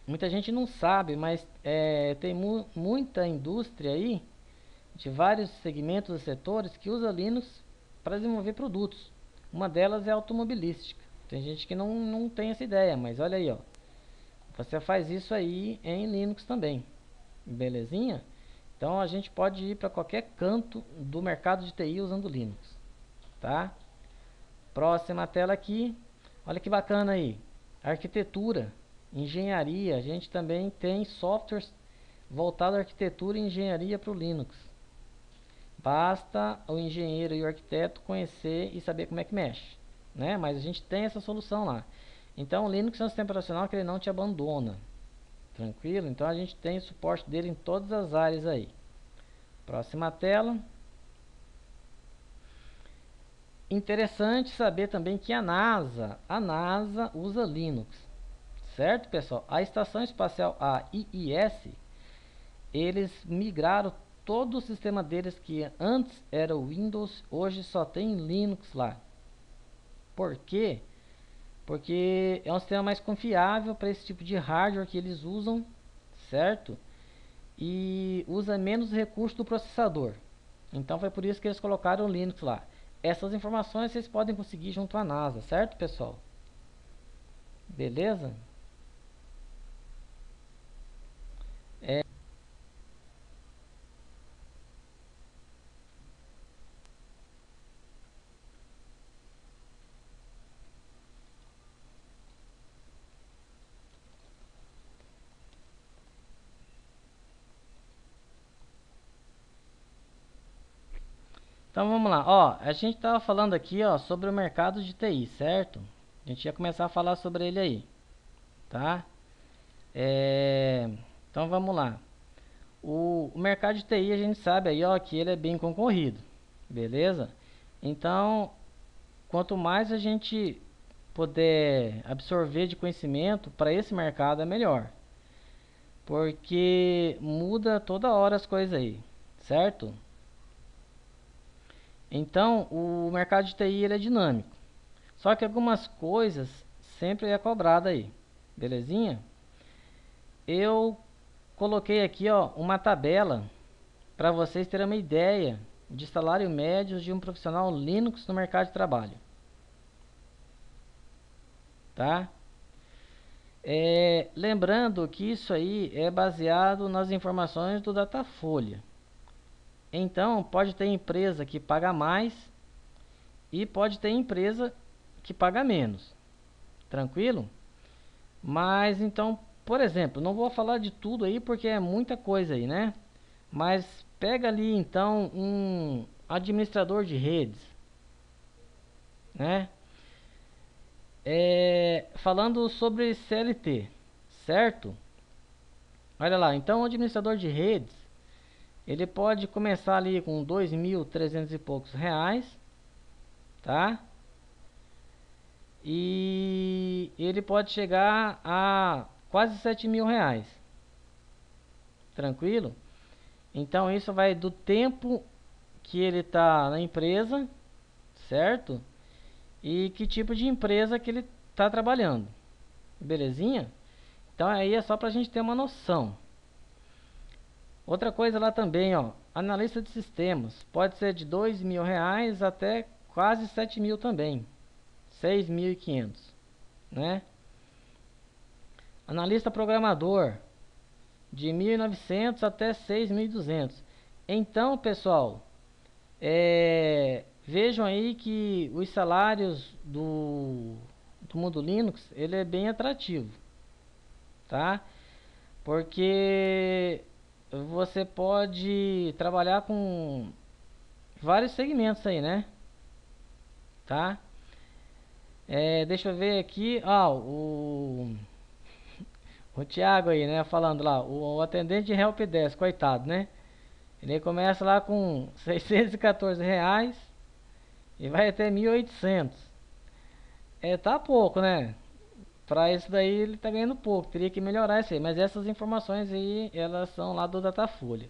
Muita gente não sabe, mas tem muita indústria aí, de vários segmentos e setores, que usa Linux para desenvolver produtos. Uma delas é a automobilística. Tem gente que não tem essa ideia, mas olha aí, ó. Você faz isso aí em Linux também. Belezinha? Então a gente pode ir para qualquer canto do mercado de TI usando Linux. Tá? Próxima tela aqui. Olha que bacana aí. Arquitetura. Engenharia, a gente também tem softwares voltados à arquitetura e engenharia para o Linux. Basta o engenheiro e o arquiteto conhecer e saber como é que mexe, né? Mas a gente tem essa solução lá. Então o Linux é um sistema operacional que ele não te abandona. Tranquilo? Então a gente tem o suporte dele em todas as áreas aí. Próxima tela. Interessante saber também que a NASA usa Linux. Certo, pessoal? A Estação Espacial, a IIS, eles migraram todo o sistema deles que antes era o Windows, hoje só tem Linux lá. Por quê? Porque é um sistema mais confiável para esse tipo de hardware que eles usam, certo? E usa menos recurso do processador. Então foi por isso que eles colocaram o Linux lá. Essas informações vocês podem conseguir junto à NASA, certo, pessoal? Beleza? Então vamos lá, ó, a gente estava falando aqui, ó, sobre o mercado de TI, certo? A gente ia começar a falar sobre ele aí, tá? Então vamos lá. O mercado de TI a gente sabe aí, ó, que ele é bem concorrido, beleza? Então, quanto mais a gente puder absorver de conhecimento para esse mercado é melhor, porque muda toda hora as coisas aí, certo? Então, o mercado de TI ele é dinâmico. Só que algumas coisas sempre é cobrado aí. Belezinha? Eu coloquei aqui, ó, uma tabela para vocês terem uma ideia de salário médio de um profissional Linux no mercado de trabalho. Tá? Lembrando que isso aí é baseado nas informações do Datafolha. Então, pode ter empresa que paga mais e pode ter empresa que paga menos. Tranquilo? Mas então, por exemplo, não vou falar de tudo aí porque é muita coisa aí, né? Mas pega ali então um administrador de redes, né? Falando sobre CLT, certo? Olha lá, então o administrador de redes, ele pode começar ali com 2.300 e poucos reais, tá? E ele pode chegar a quase 7.000 reais, tranquilo? Então isso vai do tempo que ele está na empresa, certo? E que tipo de empresa que ele está trabalhando, belezinha? Então aí é só para a gente ter uma noção. Outra coisa lá também, ó, analista de sistemas, pode ser de 2.000 reais até quase 7.000 também, 6.500, né? Analista programador, de 1.900 até 6.200. Então, pessoal, vejam aí que os salários do mundo Linux, ele é bem atrativo, tá? Porque você pode trabalhar com vários segmentos aí, né? Tá? Deixa eu ver aqui, o Thiago aí, né, falando lá, o atendente de helpdesk, coitado, né? Ele começa lá com 614 reais e vai até 1.800. Tá pouco, né? Pra isso daí ele tá ganhando pouco, teria que melhorar isso aí. Mas essas informações aí, elas são lá do Datafolha,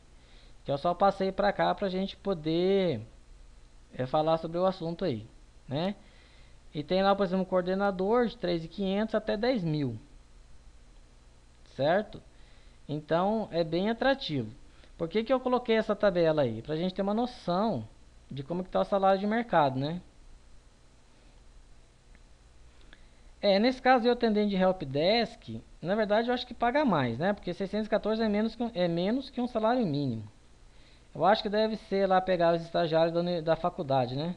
que eu só passei pra cá pra gente poder falar sobre o assunto aí, né? E tem lá, por exemplo, um coordenador de 3.500 até 10.000, certo? Então é bem atrativo. Por que que eu coloquei essa tabela aí? Pra gente ter uma noção de como que tá o salário de mercado, né? Nesse caso eu atendendo de helpdesk, na verdade eu acho que paga mais, né? Porque 614 é menos que um salário mínimo. Eu acho que deve ser lá pegar os estagiários da faculdade, né?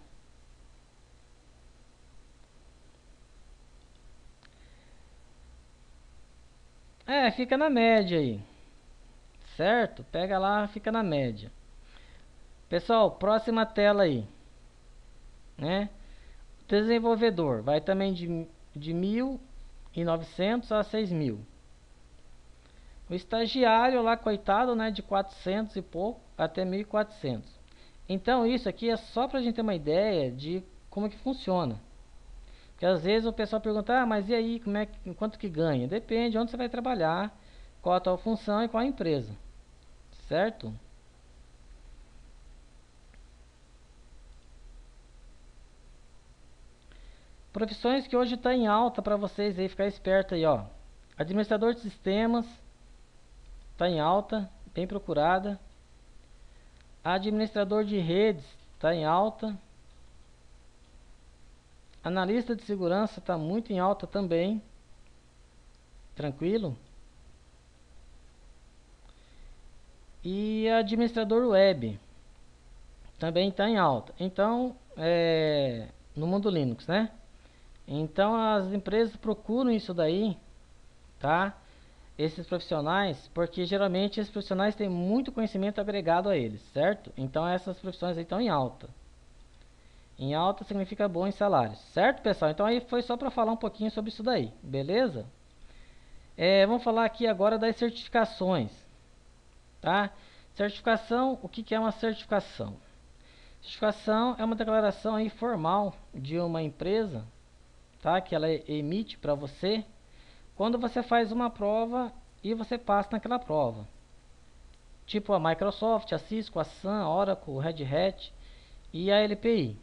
Fica na média aí, certo? Pega lá, fica na média. Pessoal, próxima tela aí, né? Desenvolvedor, vai também de 1.900 a 6.000. O estagiário lá, coitado, né, de 400 e pouco até 1.400. Então isso aqui é só para a gente ter uma ideia de como que funciona. Porque às vezes o pessoal pergunta, mas e aí, quanto que ganha? Depende de onde você vai trabalhar, qual a tua função e qual a empresa, certo? Profissões que hoje está em alta para vocês aí, ficar esperto aí, ó. Administrador de sistemas, está em alta, bem procurada. Administrador de redes, está em alta. Analista de segurança está muito em alta também. Tranquilo? E administrador web também está em alta. Então, no mundo Linux, né? Então as empresas procuram isso daí, tá? Esses profissionais, porque geralmente esses profissionais têm muito conhecimento agregado a eles, certo? Então essas profissões aí estão em alta. Em alta significa bom em salários, certo, pessoal? Então aí foi só para falar um pouquinho sobre isso daí, beleza? Vamos falar aqui agora das certificações, tá? Certificação, o que que é uma certificação? Certificação é uma declaração aí formal de uma empresa, tá? Que ela emite para você quando você faz uma prova e você passa naquela prova. Tipo a Microsoft, a Cisco, a Sun, a Oracle, Red Hat e a LPI.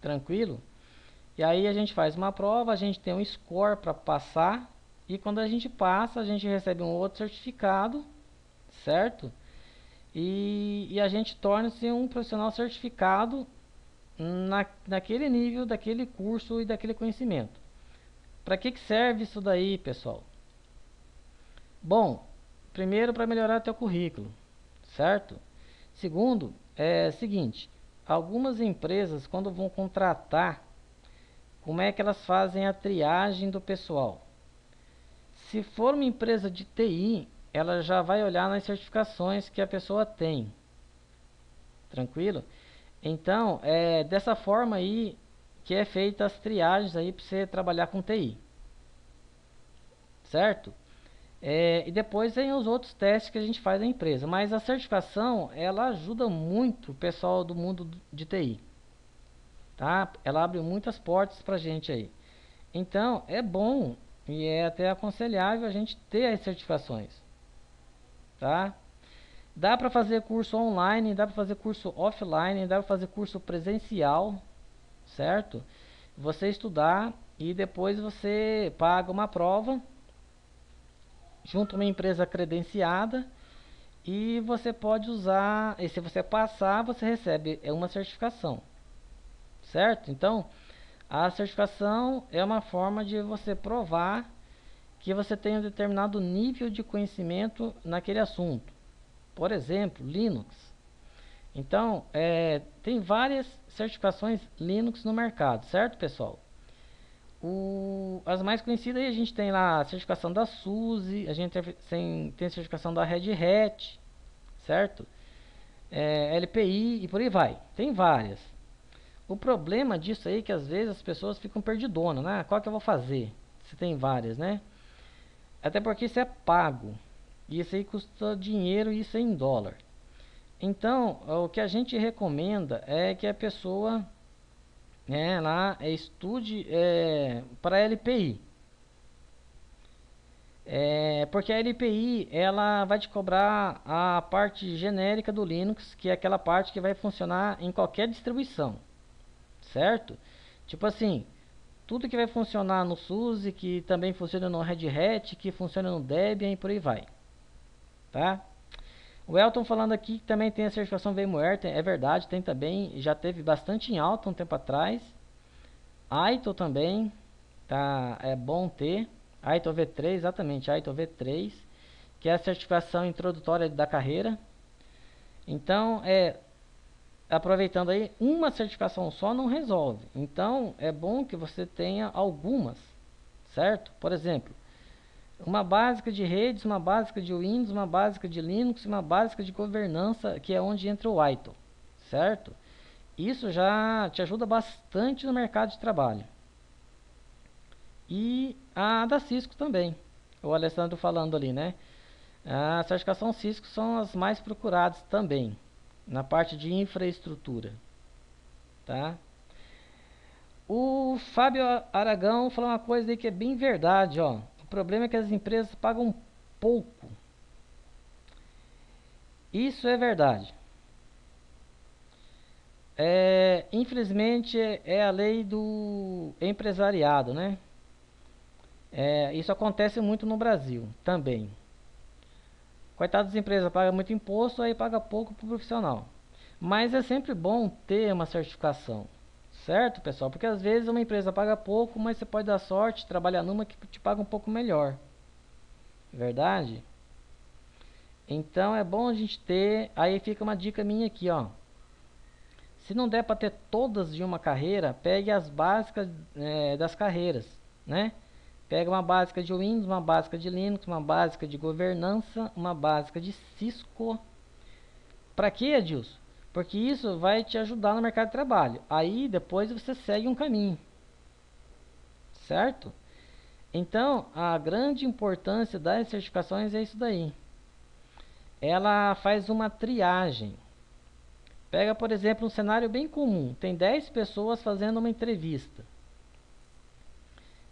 Tranquilo? E aí a gente faz uma prova, a gente tem um score para passar e quando a gente passa, a gente recebe um outro certificado, certo? E a gente torna-se um profissional certificado naquele nível, daquele curso e daquele conhecimento. Para que serve isso daí, pessoal? Bom, primeiro para melhorar teu currículo, certo? Segundo, seguinte, algumas empresas quando vão contratar, como é que elas fazem a triagem do pessoal? Se for uma empresa de TI, ela já vai olhar nas certificações que a pessoa tem. Tranquilo? Então, é dessa forma aí que é feita as triagens aí para você trabalhar com TI. Certo? E depois vem os outros testes que a gente faz na empresa. Mas a certificação, ela ajuda muito o pessoal do mundo de TI. Tá? Ela abre muitas portas pra gente aí. Então, é bom e é até aconselhável a gente ter as certificações. Tá? Dá para fazer curso online, dá para fazer curso offline, dá para fazer curso presencial, certo? Você estudar e depois você paga uma prova junto a uma empresa credenciada e você pode usar, e se você passar, você recebe uma certificação, certo? Então, a certificação é uma forma de você provar que você tem um determinado nível de conhecimento naquele assunto. Por exemplo, Linux. Então, tem várias certificações Linux no mercado, certo, pessoal? As mais conhecidas aí a gente tem lá a certificação da SUSE, a gente tem a certificação da Red Hat, certo? LPI e por aí vai. Tem várias. O problema disso aí é que às vezes as pessoas ficam perdidonas, né? Qual que eu vou fazer? Se tem várias, né? Até porque isso é pago. E isso aí custa dinheiro e isso é em dólar. Então, o que a gente recomenda é que a pessoa lá estude para LPI. Porque a LPI ela vai te cobrar a parte genérica do Linux, que é aquela parte que vai funcionar em qualquer distribuição, certo? Tipo assim, tudo que vai funcionar no SUSE, que também funciona no Red Hat, que funciona no Debian e por aí vai, tá? O Elton falando aqui que também tem a certificação VMware, é verdade, tem também, já teve bastante em alta um tempo atrás. AITO também, tá, é bom ter. AITO V3, exatamente, AITO V3, que é a certificação introdutória da carreira. Então, aproveitando aí, uma certificação só não resolve. Então, é bom que você tenha algumas, certo? Por exemplo, uma básica de redes, uma básica de Windows, uma básica de Linux, uma básica de governança, que é onde entra o AITO, certo? Isso já te ajuda bastante no mercado de trabalho. E a da Cisco também. O Alessandro falando ali, né? A certificação Cisco são as mais procuradas também, na parte de infraestrutura, tá? O Fábio Aragão falou uma coisa aí que é bem verdade, ó. O problema é que as empresas pagam pouco. Isso é verdade. Infelizmente é a lei do empresariado, né? Isso acontece muito no Brasil também. Coitado das empresas, paga muito imposto, aí paga pouco para o profissional. Mas é sempre bom ter uma certificação, certo, pessoal? Porque às vezes uma empresa paga pouco, mas você pode dar sorte, trabalhar numa que te paga um pouco melhor. Verdade? Então é bom a gente ter. Aí fica uma dica minha aqui, ó. Se não der para ter todas de uma carreira, pegue as básicas das carreiras, né? Pega uma básica de Windows, uma básica de Linux, uma básica de governança, uma básica de Cisco. Para quê, Edilson? Porque isso vai te ajudar no mercado de trabalho. Aí depois você segue um caminho, certo? Então, a grande importância das certificações é isso daí. Ela faz uma triagem. Pega, por exemplo, um cenário bem comum. Tem 10 pessoas fazendo uma entrevista.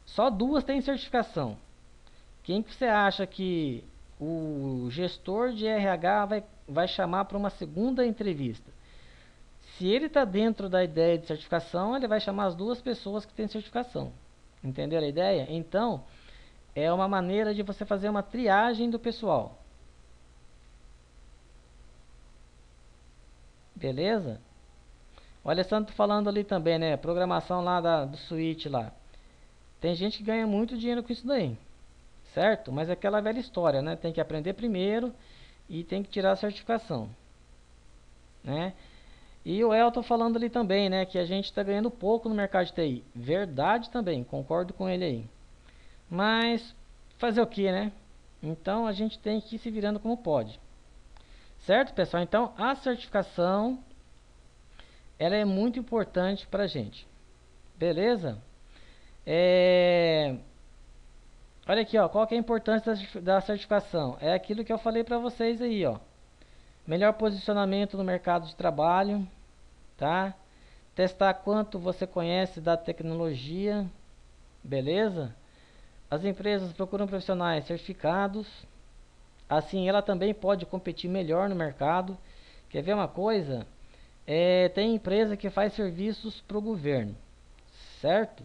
Só 2 têm certificação. Quem que você acha que o gestor de RH vai chamar para uma segunda entrevista? Se ele está dentro da ideia de certificação, ele vai chamar as 2 pessoas que têm certificação. Entenderam a ideia? Então, é uma maneira de você fazer uma triagem do pessoal. Beleza? O Alessandro falando ali também, né? Programação lá do Switch lá. Tem gente que ganha muito dinheiro com isso daí, certo? Mas é aquela velha história, né? Tem que aprender primeiro e tem que tirar a certificação, né? E o Elton falando ali também, né? Que a gente está ganhando pouco no mercado de TI. Verdade também, concordo com ele aí. Mas fazer o que, né? Então a gente tem que ir se virando como pode. Certo, pessoal? Então a certificação ela é muito importante para a gente. Beleza? Olha aqui, ó, qual que é a importância da certificação? É aquilo que eu falei para vocês aí, ó. Melhor posicionamento no mercado de trabalho, tá? Testar quanto você conhece da tecnologia, beleza? As empresas procuram profissionais certificados. Assim, ela também pode competir melhor no mercado. Quer ver uma coisa? Tem empresa que faz serviços para o governo, certo?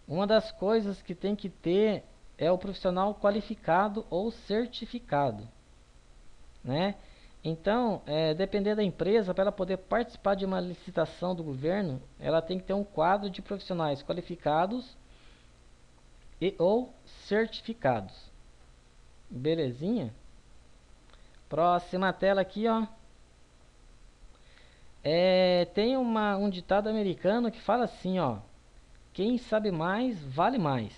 Uma das coisas que tem que ter é o profissional qualificado ou certificado, né? Então, dependendo da empresa, para ela poder participar de uma licitação do governo, ela tem que ter um quadro de profissionais qualificados e ou certificados. Belezinha? Próxima tela aqui, ó. Tem um ditado americano que fala assim, ó. Quem sabe mais, vale mais.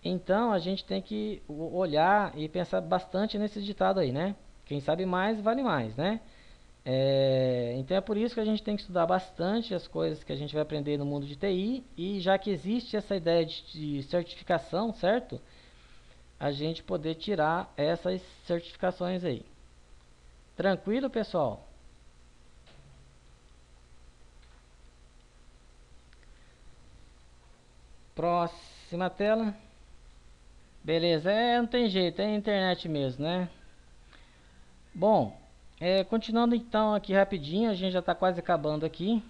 Então, a gente tem que olhar e pensar bastante nesse ditado aí, né? Quem sabe mais, vale mais, né? Então é por isso que a gente tem que estudar bastante as coisas que a gente vai aprender no mundo de TI. E já que existe essa ideia de certificação, certo? A gente poder tirar essas certificações aí. Tranquilo, pessoal? Próxima tela. Beleza, não tem jeito, é internet mesmo, né? Bom, continuando então aqui rapidinho, a gente já está quase acabando aqui.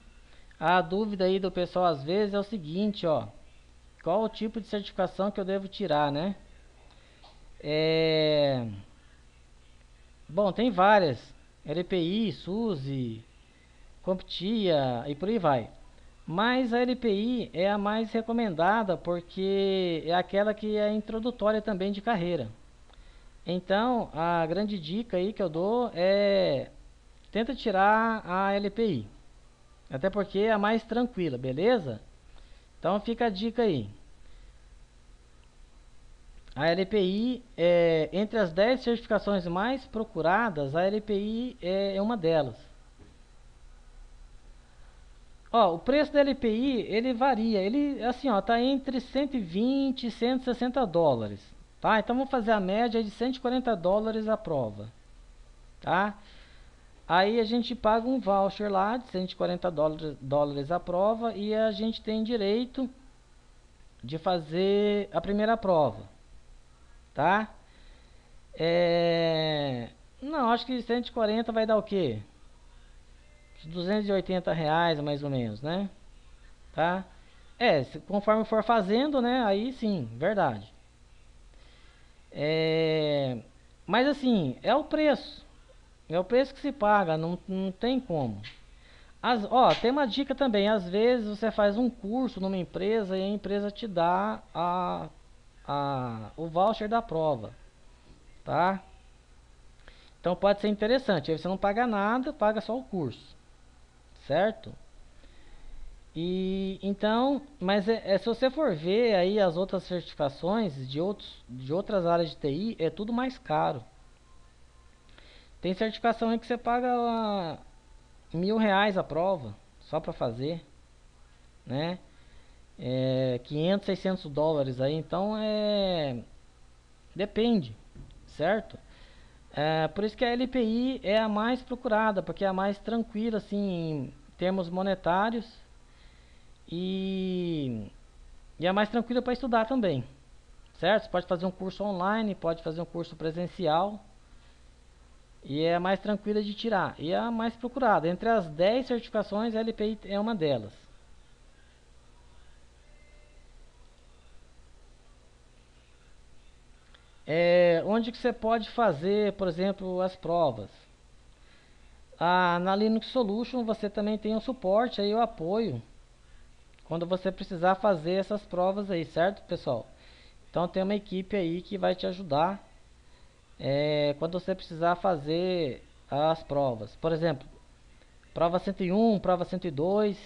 A dúvida aí do pessoal às vezes é o seguinte, ó. Qual o tipo de certificação que eu devo tirar, né? Bom, tem várias. LPI, SUSE, CompTIA e por aí vai. Mas a LPI é a mais recomendada porque é aquela que é introdutória também de carreira. Então, a grande dica aí que eu dou é tenta tirar a LPI. Até porque é a mais tranquila, beleza? Então fica a dica aí. A LPI, entre as 10 certificações mais procuradas, a LPI é uma delas. Ó, o preço da LPI, ele varia. Ele, assim, ó, tá entre 120 e 160 dólares. Tá? Então vamos fazer a média de 140 dólares a prova. Tá? Aí a gente paga um voucher lá de 140 dólares a prova e a gente tem direito de fazer a primeira prova. Tá? Não, acho que 140 vai dar o quê? R$ 280 mais ou menos, né? Tá? Conforme for fazendo, né? Aí sim, verdade. Mas assim, é o preço. É o preço que se paga, não tem como. Tem uma dica também. Às vezes você faz um curso numa empresa e a empresa te dá o voucher da prova. Tá? Então pode ser interessante. Aí você não paga nada, paga só o curso. Certo? E então, mas se você for ver aí as outras certificações de outras áreas de TI, é tudo mais caro. Tem certificação aí que você paga R$ 1.000 a prova, só para fazer, né? 500, 600 dólares aí, então depende, certo? Por isso que a LPI é a mais procurada, porque é a mais tranquila, assim, em termos monetários e é a mais tranquila para estudar também, certo? Você pode fazer um curso online, pode fazer um curso presencial. E é a mais tranquila de tirar. E é a mais procurada. Entre as 10 certificações, a LPI é uma delas. Onde que você pode fazer, por exemplo, as provas? Na Linux Solution você também tem o suporte aí, o apoio. Quando você precisar fazer essas provas aí, certo, pessoal? Então tem uma equipe aí que vai te ajudar quando você precisar fazer as provas. Por exemplo, prova 101, prova 102,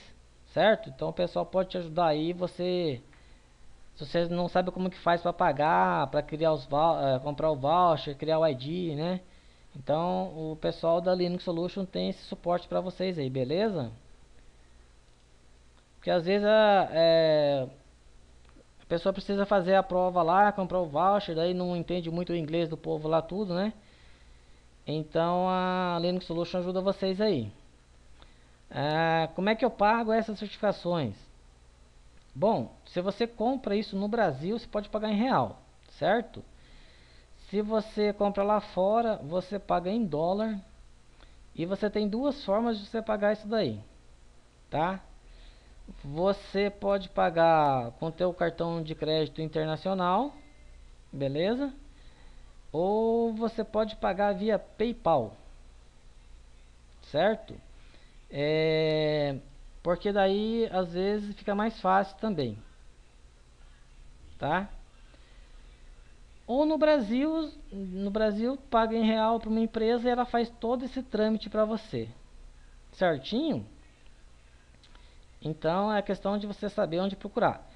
certo? Então o pessoal pode te ajudar aí, você Se você não sabe como que faz para pagar, para criar comprar o voucher, criar o ID, né? Então o pessoal da Linux Solution tem esse suporte para vocês aí, beleza? Porque às vezes a pessoa precisa fazer a prova lá, comprar o voucher, daí não entende muito o inglês do povo lá tudo, né? Então a Linux Solution ajuda vocês aí. Como é que eu pago essas certificações? Bom, se você compra isso no Brasil, você pode pagar em real, certo? Se você compra lá fora, você paga em dólar. E você tem duas formas de você pagar isso daí, tá? Você pode pagar com teu cartão de crédito internacional, beleza? Ou você pode pagar via PayPal, certo? Porque daí às vezes fica mais fácil também, tá? Ou no Brasil paga em real para uma empresa e ela faz todo esse trâmite para você, certinho? Então é questão de você saber onde procurar.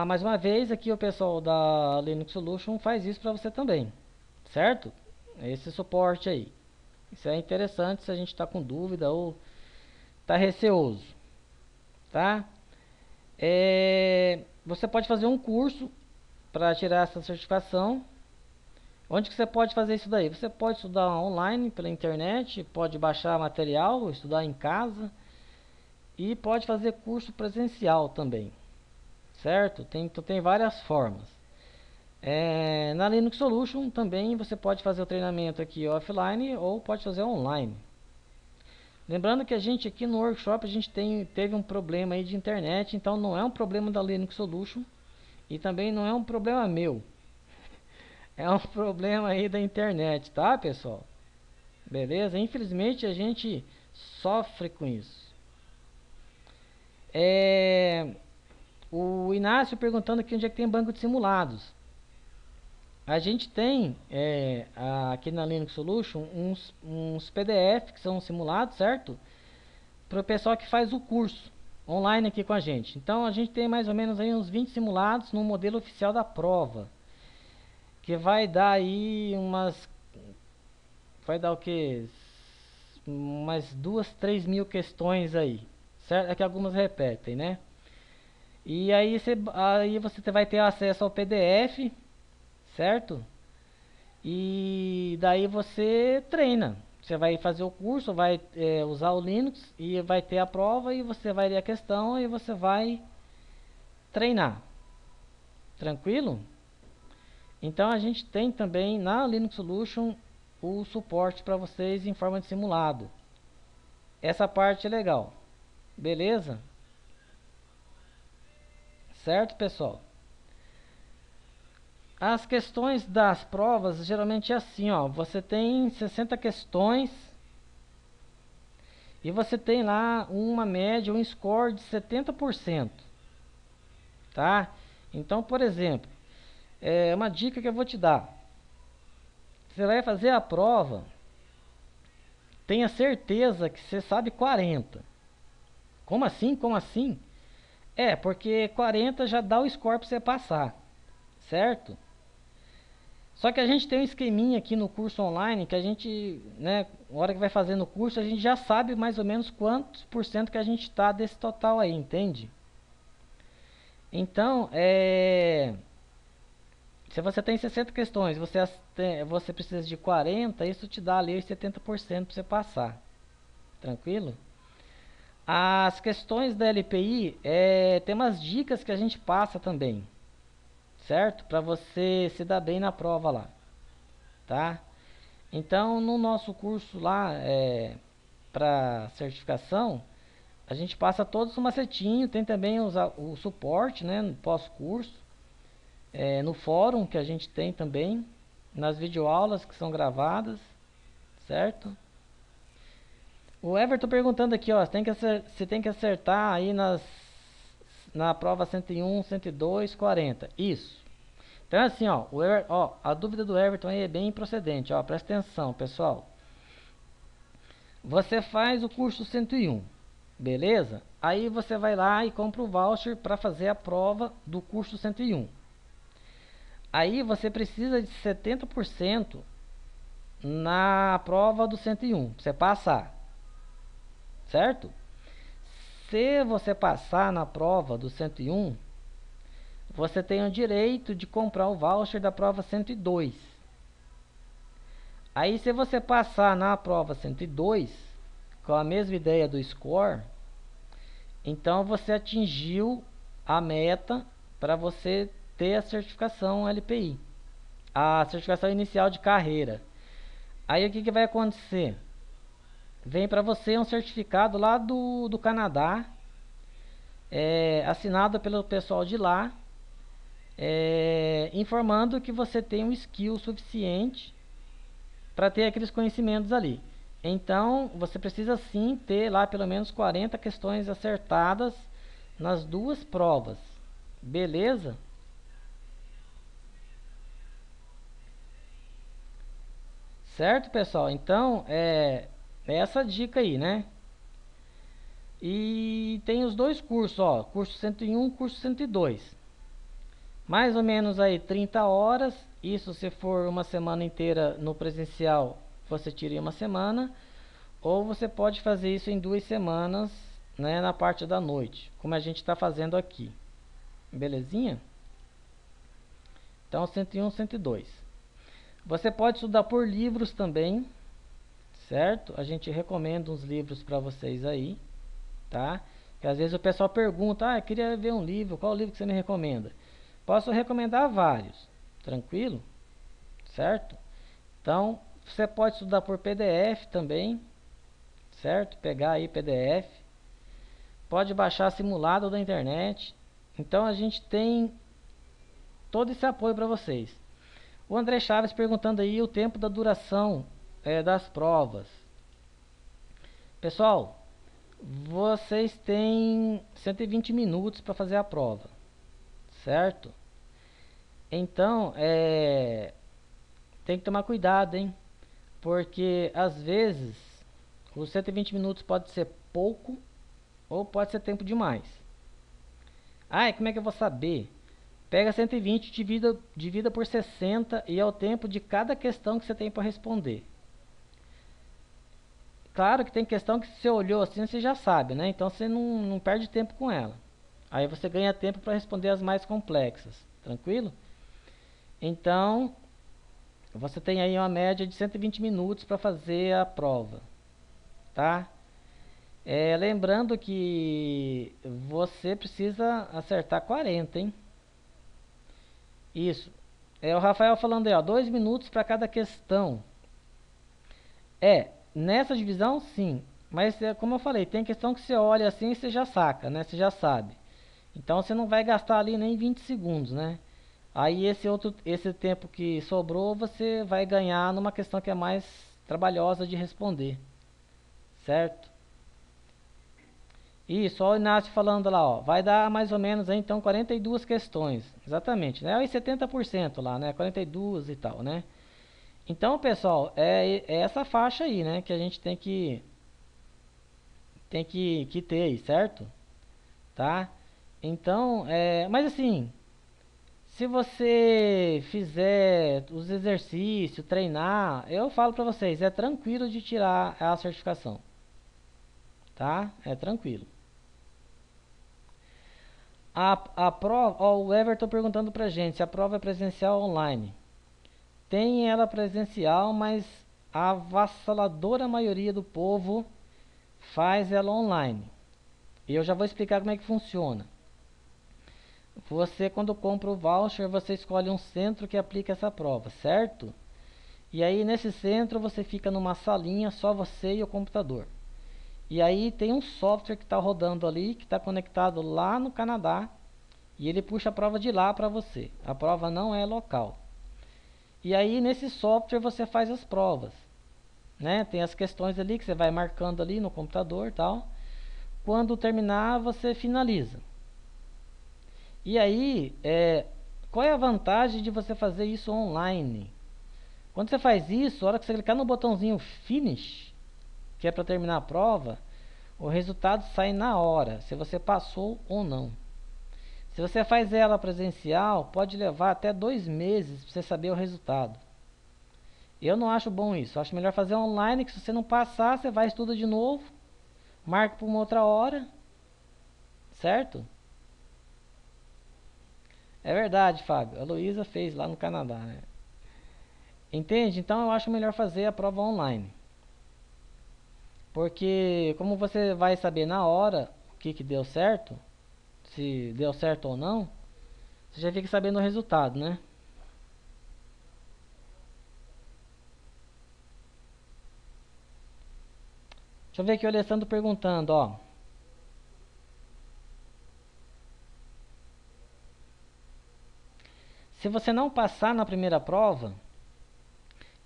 Mais uma vez aqui o pessoal da Linux Solution faz isso para você também, certo? Esse suporte aí. Isso é interessante se a gente está com dúvida ou está receoso, tá? Você pode fazer um curso para tirar essa certificação. Onde que você pode fazer isso daí? Você pode estudar online pela internet, pode baixar material, estudar em casa e pode fazer curso presencial também, certo? Tem várias formas. Na Linux Solution também você pode fazer o treinamento aqui offline ou pode fazer online. Lembrando que a gente aqui no workshop teve um problema aí de internet, então não é um problema da Linux Solution e também não é um problema meu. É um problema aí da internet, tá, pessoal? Beleza? Infelizmente a gente sofre com isso. O Inácio perguntando aqui onde é que tem banco de simulados. A gente tem aqui na Linux Solution uns PDF que são simulados, certo? Para o pessoal que faz o curso online aqui com a gente. Então a gente tem mais ou menos aí uns 20 simulados no modelo oficial da prova. Que vai dar aí vai dar o que? Umas 2, 3 mil questões aí. Certo? É que algumas repetem, né? E aí você vai ter acesso ao PDF, certo? E daí você treina. Você vai fazer o curso, vai usar o Linux e vai ter a prova e você vai ler a questão e você vai treinar. Tranquilo? Então a gente tem também na Linux Solution o suporte para vocês em forma de simulado. Essa parte é legal. Beleza? Certo, pessoal? As questões das provas geralmente é assim, ó. Você tem 60 questões e você tem lá uma média, um score de 70%, tá? Então, por exemplo, uma dica que eu vou te dar. Você vai fazer a prova, tenha certeza que você sabe 40. Como assim? Como assim? Porque 40 já dá o score para você passar, certo? Só que a gente tem um esqueminha aqui no curso online que a gente, né, na hora que vai fazer no curso, a gente já sabe mais ou menos quantos por cento que a gente está desse total aí, entende? Então, se você tem 60 questões, você precisa de 40, isso te dá ali os 70% para você passar. Tranquilo? As questões da LPI, tem umas dicas que a gente passa também, certo? Para você se dar bem na prova lá, tá? Então, no nosso curso lá, para certificação, a gente passa todos o macetinho, tem também o suporte, né, no pós-curso, no fórum que a gente tem também, nas videoaulas que são gravadas, certo? O Everton perguntando aqui, ó, você tem que acertar aí na prova 101, 102, 40. Isso. Então é assim, ó, a dúvida do Everton aí é bem procedente, ó, presta atenção, pessoal. Você faz o curso 101. Beleza? Aí você vai lá e compra o voucher para fazer a prova do curso 101. Aí você precisa de 70% na prova do 101, pra você passar, certo? Se você passar na prova do 101, você tem o direito de comprar o voucher da prova 102. Aí se você passar na prova 102, com a mesma ideia do score, então você atingiu a meta para você ter a certificação LPI, a certificação inicial de carreira. Aí o que vai acontecer? Vem para você um certificado lá do Canadá, assinado pelo pessoal de lá, informando que você tem um skill suficiente para ter aqueles conhecimentos ali. Então, você precisa sim ter lá pelo menos 40 questões acertadas nas duas provas. Beleza? Certo, pessoal? Então, é essa dica aí, né? E tem os dois cursos, ó, curso 101, curso 102. Mais ou menos aí 30 horas. Isso se for uma semana inteira no presencial, você tira em uma semana. Ou você pode fazer isso em 2 semanas, né, na parte da noite, como a gente está fazendo aqui. Belezinha? Então 101, 102. Você pode estudar por livros também, certo? A gente recomenda uns livros para vocês aí, tá? Que às vezes o pessoal pergunta, eu queria ver um livro, qual livro que você me recomenda? Posso recomendar vários, tranquilo? Certo? Então, você pode estudar por PDF também, certo? Pegar aí PDF, pode baixar simulado da internet. Então a gente tem todo esse apoio para vocês. O André Chaves perguntando aí o tempo da duração das provas. Pessoal, vocês têm 120 minutos para fazer a prova, certo? Então, tem que tomar cuidado, hein? Porque às vezes os 120 minutos pode ser pouco ou pode ser tempo demais. Como é que eu vou saber? Pega 120, divida por 60 e é o tempo de cada questão que você tem para responder. Claro que tem questão que você olhou assim, você já sabe, né? Então você não perde tempo com ela. Aí você ganha tempo para responder as mais complexas, tranquilo? Então, você tem aí uma média de 120 minutos para fazer a prova, tá? Lembrando que você precisa acertar 40, hein? Isso. O Rafael falando aí, ó, 2 minutos para cada questão. Nessa divisão, sim. Mas, como eu falei, tem questão que você olha assim e você já saca, né? Você já sabe. Então, você não vai gastar ali nem 20 segundos, né? Aí, esse tempo que sobrou, você vai ganhar numa questão que é mais trabalhosa de responder. Certo? Isso, ó, o Inácio falando lá, ó, vai dar mais ou menos aí, então 42 questões, exatamente, né? Aí 70% lá, né? 42 e tal, né? Então, pessoal, é essa faixa aí, né? Que a gente tem que ter aí, certo? Tá? Então, mas assim, se você fizer os exercícios, treinar, eu falo pra vocês, é tranquilo de tirar a certificação, tá? É tranquilo. A prova, ó, o Everton perguntando pra gente se a prova é presencial ou online. Tem ela presencial, mas a avassaladora maioria do povo faz ela online. E eu já vou explicar como é que funciona. Você, quando compra o voucher, você escolhe um centro que aplica essa prova, certo? E aí, nesse centro, você fica numa salinha, só você e o computador. E aí tem um software que está rodando ali, que está conectado lá no Canadá, e ele puxa a prova de lá para você. A prova não é local. E aí nesse software você faz as provas, né? Tem as questões ali que você vai marcando ali no computador, tal. Quando terminar, você finaliza. E aí, qual é a vantagem de você fazer isso online? Quando você faz isso, a hora que você clicar no botãozinho Finish, que é para terminar a prova, O resultado sai na hora, se você passou ou não. Se você faz ela presencial, pode levar até 2 meses para você saber o resultado. Eu não acho bom isso. Eu acho melhor fazer online, que se você não passar, você vai estuda de novo, marca para uma outra hora, certo? É verdade, Fábio. A Luísa fez lá no Canadá, né? Entende? Então eu acho melhor fazer a prova online. Porque como você vai saber na hora o que deu certo, se deu certo ou não, você já fica sabendo o resultado, né? Deixa eu ver aqui o Alessandro perguntando, ó. Se você não passar na primeira prova,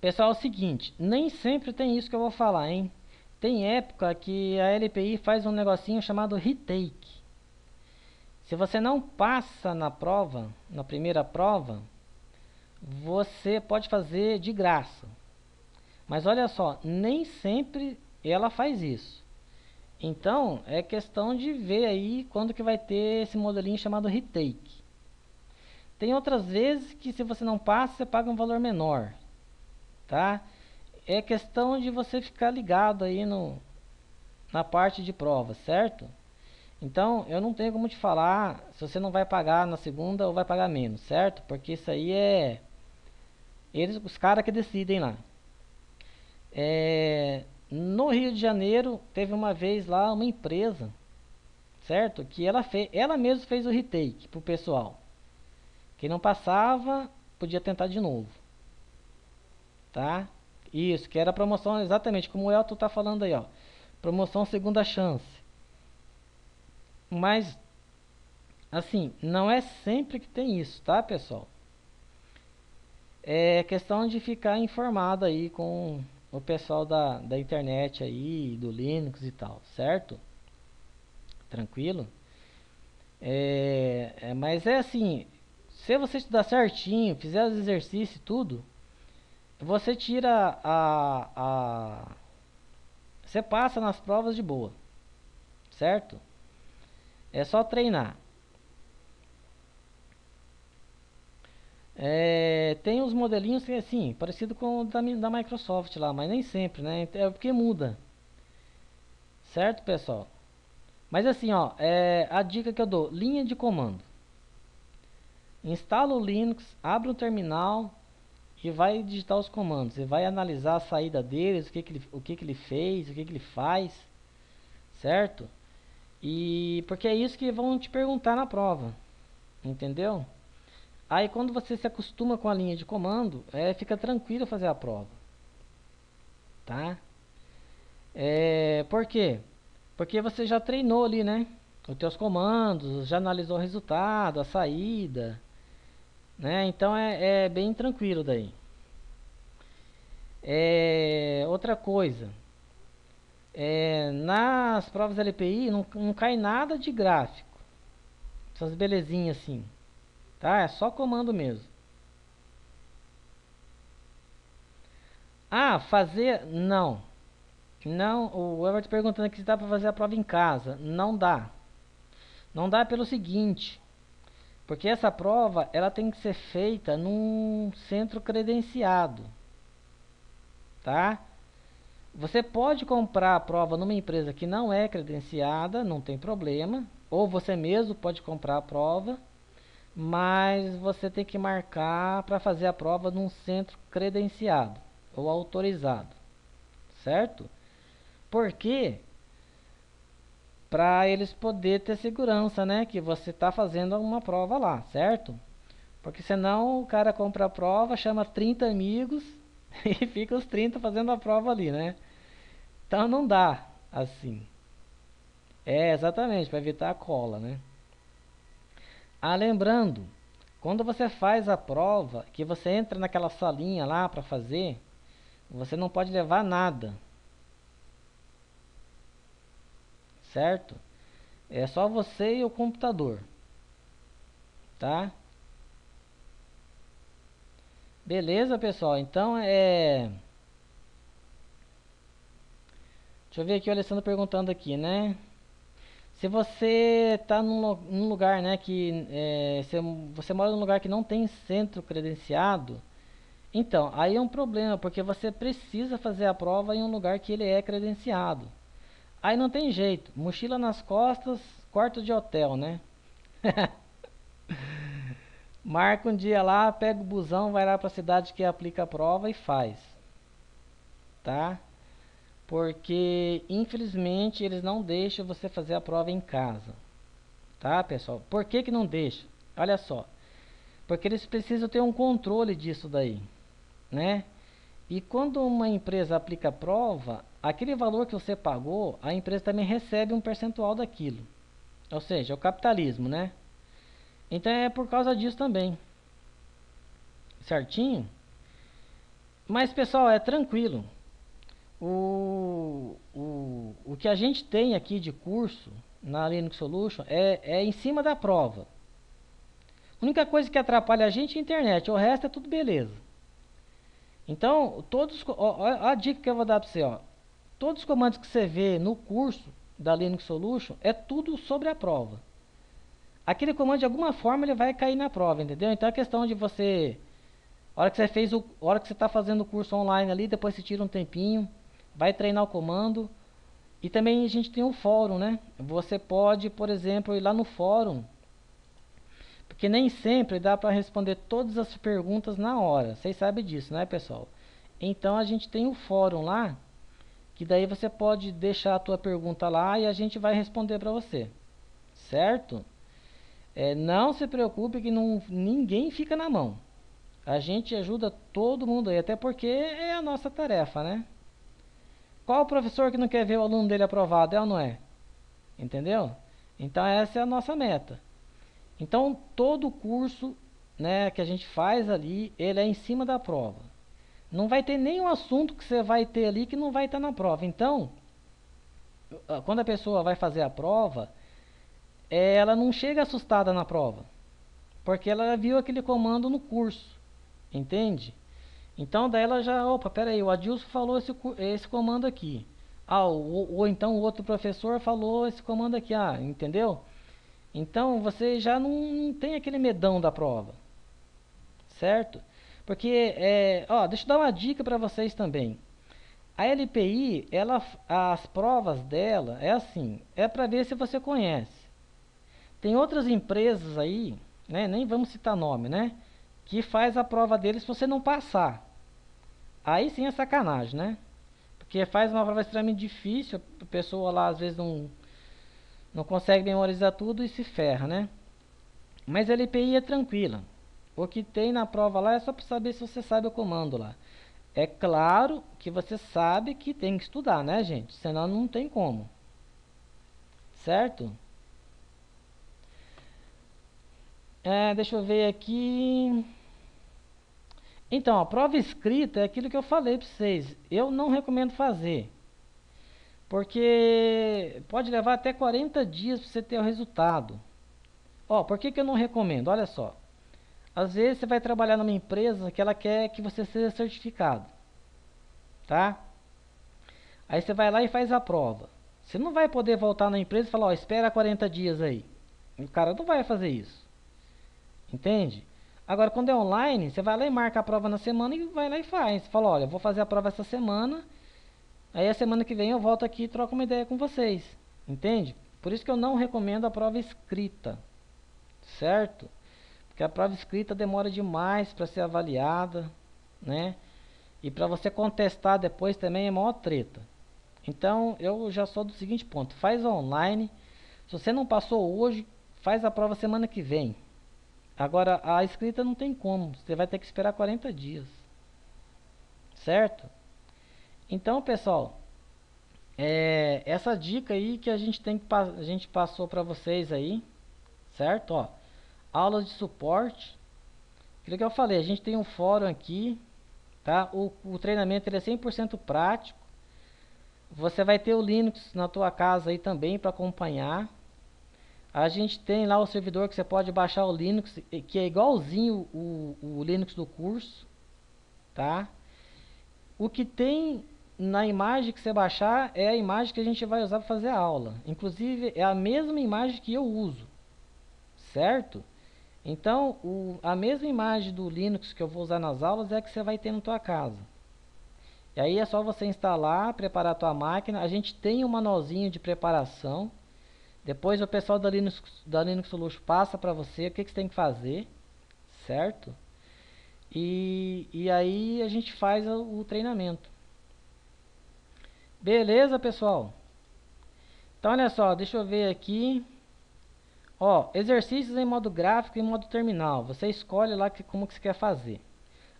pessoal, é o seguinte, nem sempre tem isso que eu vou falar, hein? Tem época que a LPI faz um negocinho chamado retake. Se você não passa na prova, na primeira prova, você pode fazer de graça. Mas olha só, nem sempre ela faz isso. Então, é questão de ver aí quando que vai ter esse modelinho chamado retake. Tem outras vezes que se você não passa, você paga um valor menor, tá? É questão de você ficar ligado aí na parte de prova, certo? Então, eu não tenho como te falar se você não vai pagar na segunda ou vai pagar menos, certo? Porque isso aí é os caras que decidem lá. No Rio de Janeiro, teve uma vez lá uma empresa, certo? Que ela mesma fez o retake pro pessoal. Quem não passava, podia tentar de novo, tá? Isso, que era promoção exatamente como o Elton tá falando aí, ó. Promoção segunda chance. Mas, assim, não é sempre que tem isso, tá, pessoal? É questão de ficar informado aí com o pessoal da internet aí, do Linux e tal, certo? Tranquilo? Mas é assim, se você estudar certinho, fizer os exercícios e tudo, você tira você passa nas provas de boa, certo? É só treinar. Tem uns modelinhos que assim, parecido com o da Microsoft lá, mas nem sempre, né? É porque muda, certo, pessoal? Mas assim, ó, a dica que eu dou, linha de comando. Instala o Linux, abre o terminal e vai digitar os comandos. Você vai analisar a saída deles, o que ele fez, o que ele faz, certo? E porque é isso que vão te perguntar na prova, entendeu? Aí quando você se acostuma com a linha de comando, fica tranquilo fazer a prova, tá? Por quê? Porque você já treinou ali, né? Os teus comandos, já analisou o resultado, a saída, né? Então é bem tranquilo daí. Outra coisa, nas provas LPI não cai nada de gráfico, essas belezinhas assim, tá? É só comando mesmo. Ah, fazer? Não. Não, o Everton perguntando aqui se dá para fazer a prova em casa. Não dá. Não dá pelo seguinte, porque essa prova ela tem que ser feita num centro credenciado, tá? Você pode comprar a prova numa empresa que não é credenciada, não tem problema. Ou você mesmo pode comprar a prova, mas você tem que marcar para fazer a prova num centro credenciado ou autorizado, certo? Por quê? Para eles poder ter segurança, né? Que você está fazendo uma prova lá, certo? Porque senão o cara compra a prova, chama 30 amigos e fica os 30 fazendo a prova ali, né? Então não dá assim. Exatamente, para evitar a cola, né? Ah, lembrando, quando você faz a prova, que você entra naquela salinha lá para fazer, você não pode levar nada, certo? É só você e o computador, tá? Beleza, pessoal? Então Deixa eu ver aqui o Alessandro perguntando aqui, né? Se você tá num lugar, né, que você mora num lugar que não tem centro credenciado, então, aí é um problema, porque você precisa fazer a prova em um lugar que ele é credenciado. Aí não tem jeito, mochila nas costas, quarto de hotel, né? Marca um dia lá, pega o busão, vai lá para a cidade que aplica a prova e faz, tá? Porque infelizmente eles não deixam você fazer a prova em casa, tá, pessoal? Por que que não deixa? Olha só, porque eles precisam ter um controle disso daí, né? E quando uma empresa aplica a prova, aquele valor que você pagou, a empresa também recebe um percentual daquilo. Ou seja, é o capitalismo, né? Então é por causa disso também. Certinho? Mas pessoal, é tranquilo. O que a gente tem aqui de curso na Linux Solution é em cima da prova. A única coisa que atrapalha a gente é a internet, o resto é tudo beleza. Então, a dica que eu vou dar para você, ó. Todos os comandos que você vê no curso da Linux Solution é tudo sobre a prova. Aquele comando de alguma forma ele vai cair na prova, entendeu? Então é questão de você, a hora que você fez a hora que você está fazendo o curso online ali, depois você tira um tempinho, vai treinar o comando. E também a gente tem um fórum, né? Você pode, por exemplo, ir lá no fórum, porque nem sempre dá para responder todas as perguntas na hora. Vocês sabem disso, né, pessoal? Então a gente tem o fórum lá, que daí você pode deixar a tua pergunta lá e a gente vai responder para você, certo? Não se preocupe que ninguém fica na mão. A gente ajuda todo mundo aí, até porque é a nossa tarefa, né? Qual o professor que não quer ver o aluno dele aprovado, é ou não é? Entendeu? Então essa é a nossa meta. Então todo curso, né, que a gente faz ali, ele é em cima da prova. Não vai ter nenhum assunto que você vai ter ali que não vai estar na prova. Então, quando a pessoa vai fazer a prova, ela não chega assustada na prova, porque ela viu aquele comando no curso, entende? Então daí ela já, opa, peraí, o Adilson falou esse comando aqui. Ah, ou então o outro professor falou esse comando aqui, entendeu? Então você já não tem aquele medão da prova, certo? Porque, deixa eu dar uma dica para vocês também. A LPI, as provas dela é assim, é para ver se você conhece. Tem outras empresas aí, né, nem vamos citar nome, né, que faz a prova deles se você não passar. Aí sim é sacanagem, né? Porque faz uma prova extremamente difícil, a pessoa lá às vezes não consegue memorizar tudo e se ferra, né? Mas a LPI é tranquila. O que tem na prova lá é só para saber se você sabe o comando lá. É claro que você sabe que tem que estudar, né, gente? Senão não tem como. Certo? Deixa eu ver aqui. Então, a prova escrita é aquilo que eu falei para vocês. Eu não recomendo fazer. Porque pode levar até 40 dias para você ter o resultado. Por que eu não recomendo? Olha só. Às vezes você vai trabalhar numa empresa que ela quer que você seja certificado. Tá? Aí você vai lá e faz a prova. Você não vai poder voltar na empresa e falar, espera 40 dias aí. O cara não vai fazer isso. Entende? Agora, quando é online, você vai lá e marca a prova na semana e vai lá e faz. Você fala, olha, eu vou fazer a prova essa semana, aí a semana que vem eu volto aqui e troco uma ideia com vocês. Entende? Por isso que eu não recomendo a prova escrita. Certo? Porque a prova escrita demora demais para ser avaliada, né? E para você contestar depois também é maior treta. Então, eu já sou do seguinte ponto, faz online. Se você não passou hoje, faz a prova semana que vem. Agora, a escrita não tem como, você vai ter que esperar 40 dias. Certo? Então, pessoal, essa dica aí que a gente passou para vocês aí, certo? Aulas de suporte. Aquilo que eu falei, a gente tem um fórum aqui, tá? O treinamento ele é 100% prático. Você vai ter o Linux na tua casa aí também para acompanhar. A gente tem lá o servidor que você pode baixar o Linux, que é igualzinho o Linux do curso, tá? O que tem na imagem que você baixar é a imagem que a gente vai usar para fazer a aula. Inclusive é a mesma imagem que eu uso, certo? Então a mesma imagem do Linux que eu vou usar nas aulas é a que você vai ter na tua casa. E aí é só você instalar, preparar a tua máquina. A gente tem um manualzinho de preparação. Depois o pessoal da Linux Solution passa para você o que você tem que fazer, certo? E aí a gente faz o treinamento. Beleza, pessoal? Então olha só, deixa eu ver aqui. Ó, exercícios em modo gráfico e modo terminal. Você escolhe lá como que você quer fazer.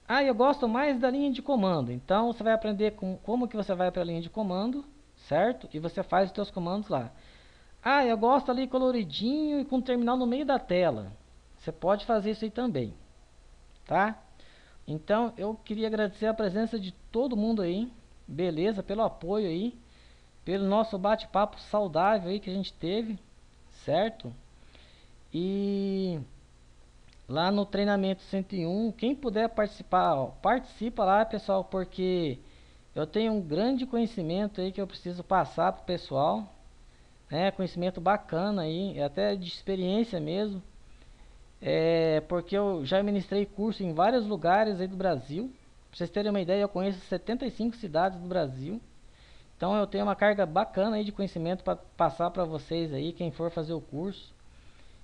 Ah, eu gosto mais da linha de comando. Então você vai aprender como que você vai para a linha de comando, certo? E você faz os seus comandos lá. Ah, eu gosto ali coloridinho e com terminal no meio da tela. Você pode fazer isso aí também, tá? Então eu queria agradecer a presença de todo mundo aí, beleza? Pelo apoio aí, pelo nosso bate-papo saudável aí que a gente teve, certo? E lá no treinamento 101, quem puder participar, ó, participa lá, pessoal, porque eu tenho um grande conhecimento aí que eu preciso passar pro pessoal, né? Conhecimento bacana aí, até de experiência mesmo. Porque eu já ministrei curso em vários lugares aí do Brasil. Pra vocês terem uma ideia, eu conheço 75 cidades do Brasil. Então eu tenho uma carga bacana aí de conhecimento para passar para vocês aí, quem for fazer o curso.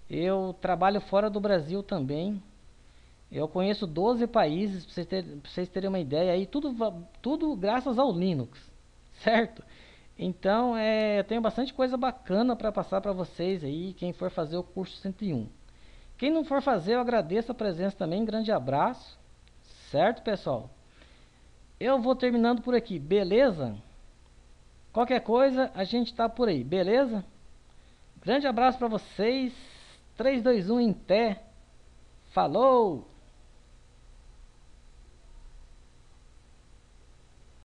Eu trabalho fora do Brasil também. Eu conheço 12 países, pra vocês terem uma ideia aí, tudo graças ao Linux, certo? Então, eu tenho bastante coisa bacana para passar para vocês aí, quem for fazer o curso 101. Quem não for fazer, eu agradeço a presença também, grande abraço, certo, pessoal? Eu vou terminando por aqui, beleza? Qualquer coisa, a gente tá por aí, beleza? Grande abraço para vocês, 3, 2, 1 em pé, falou!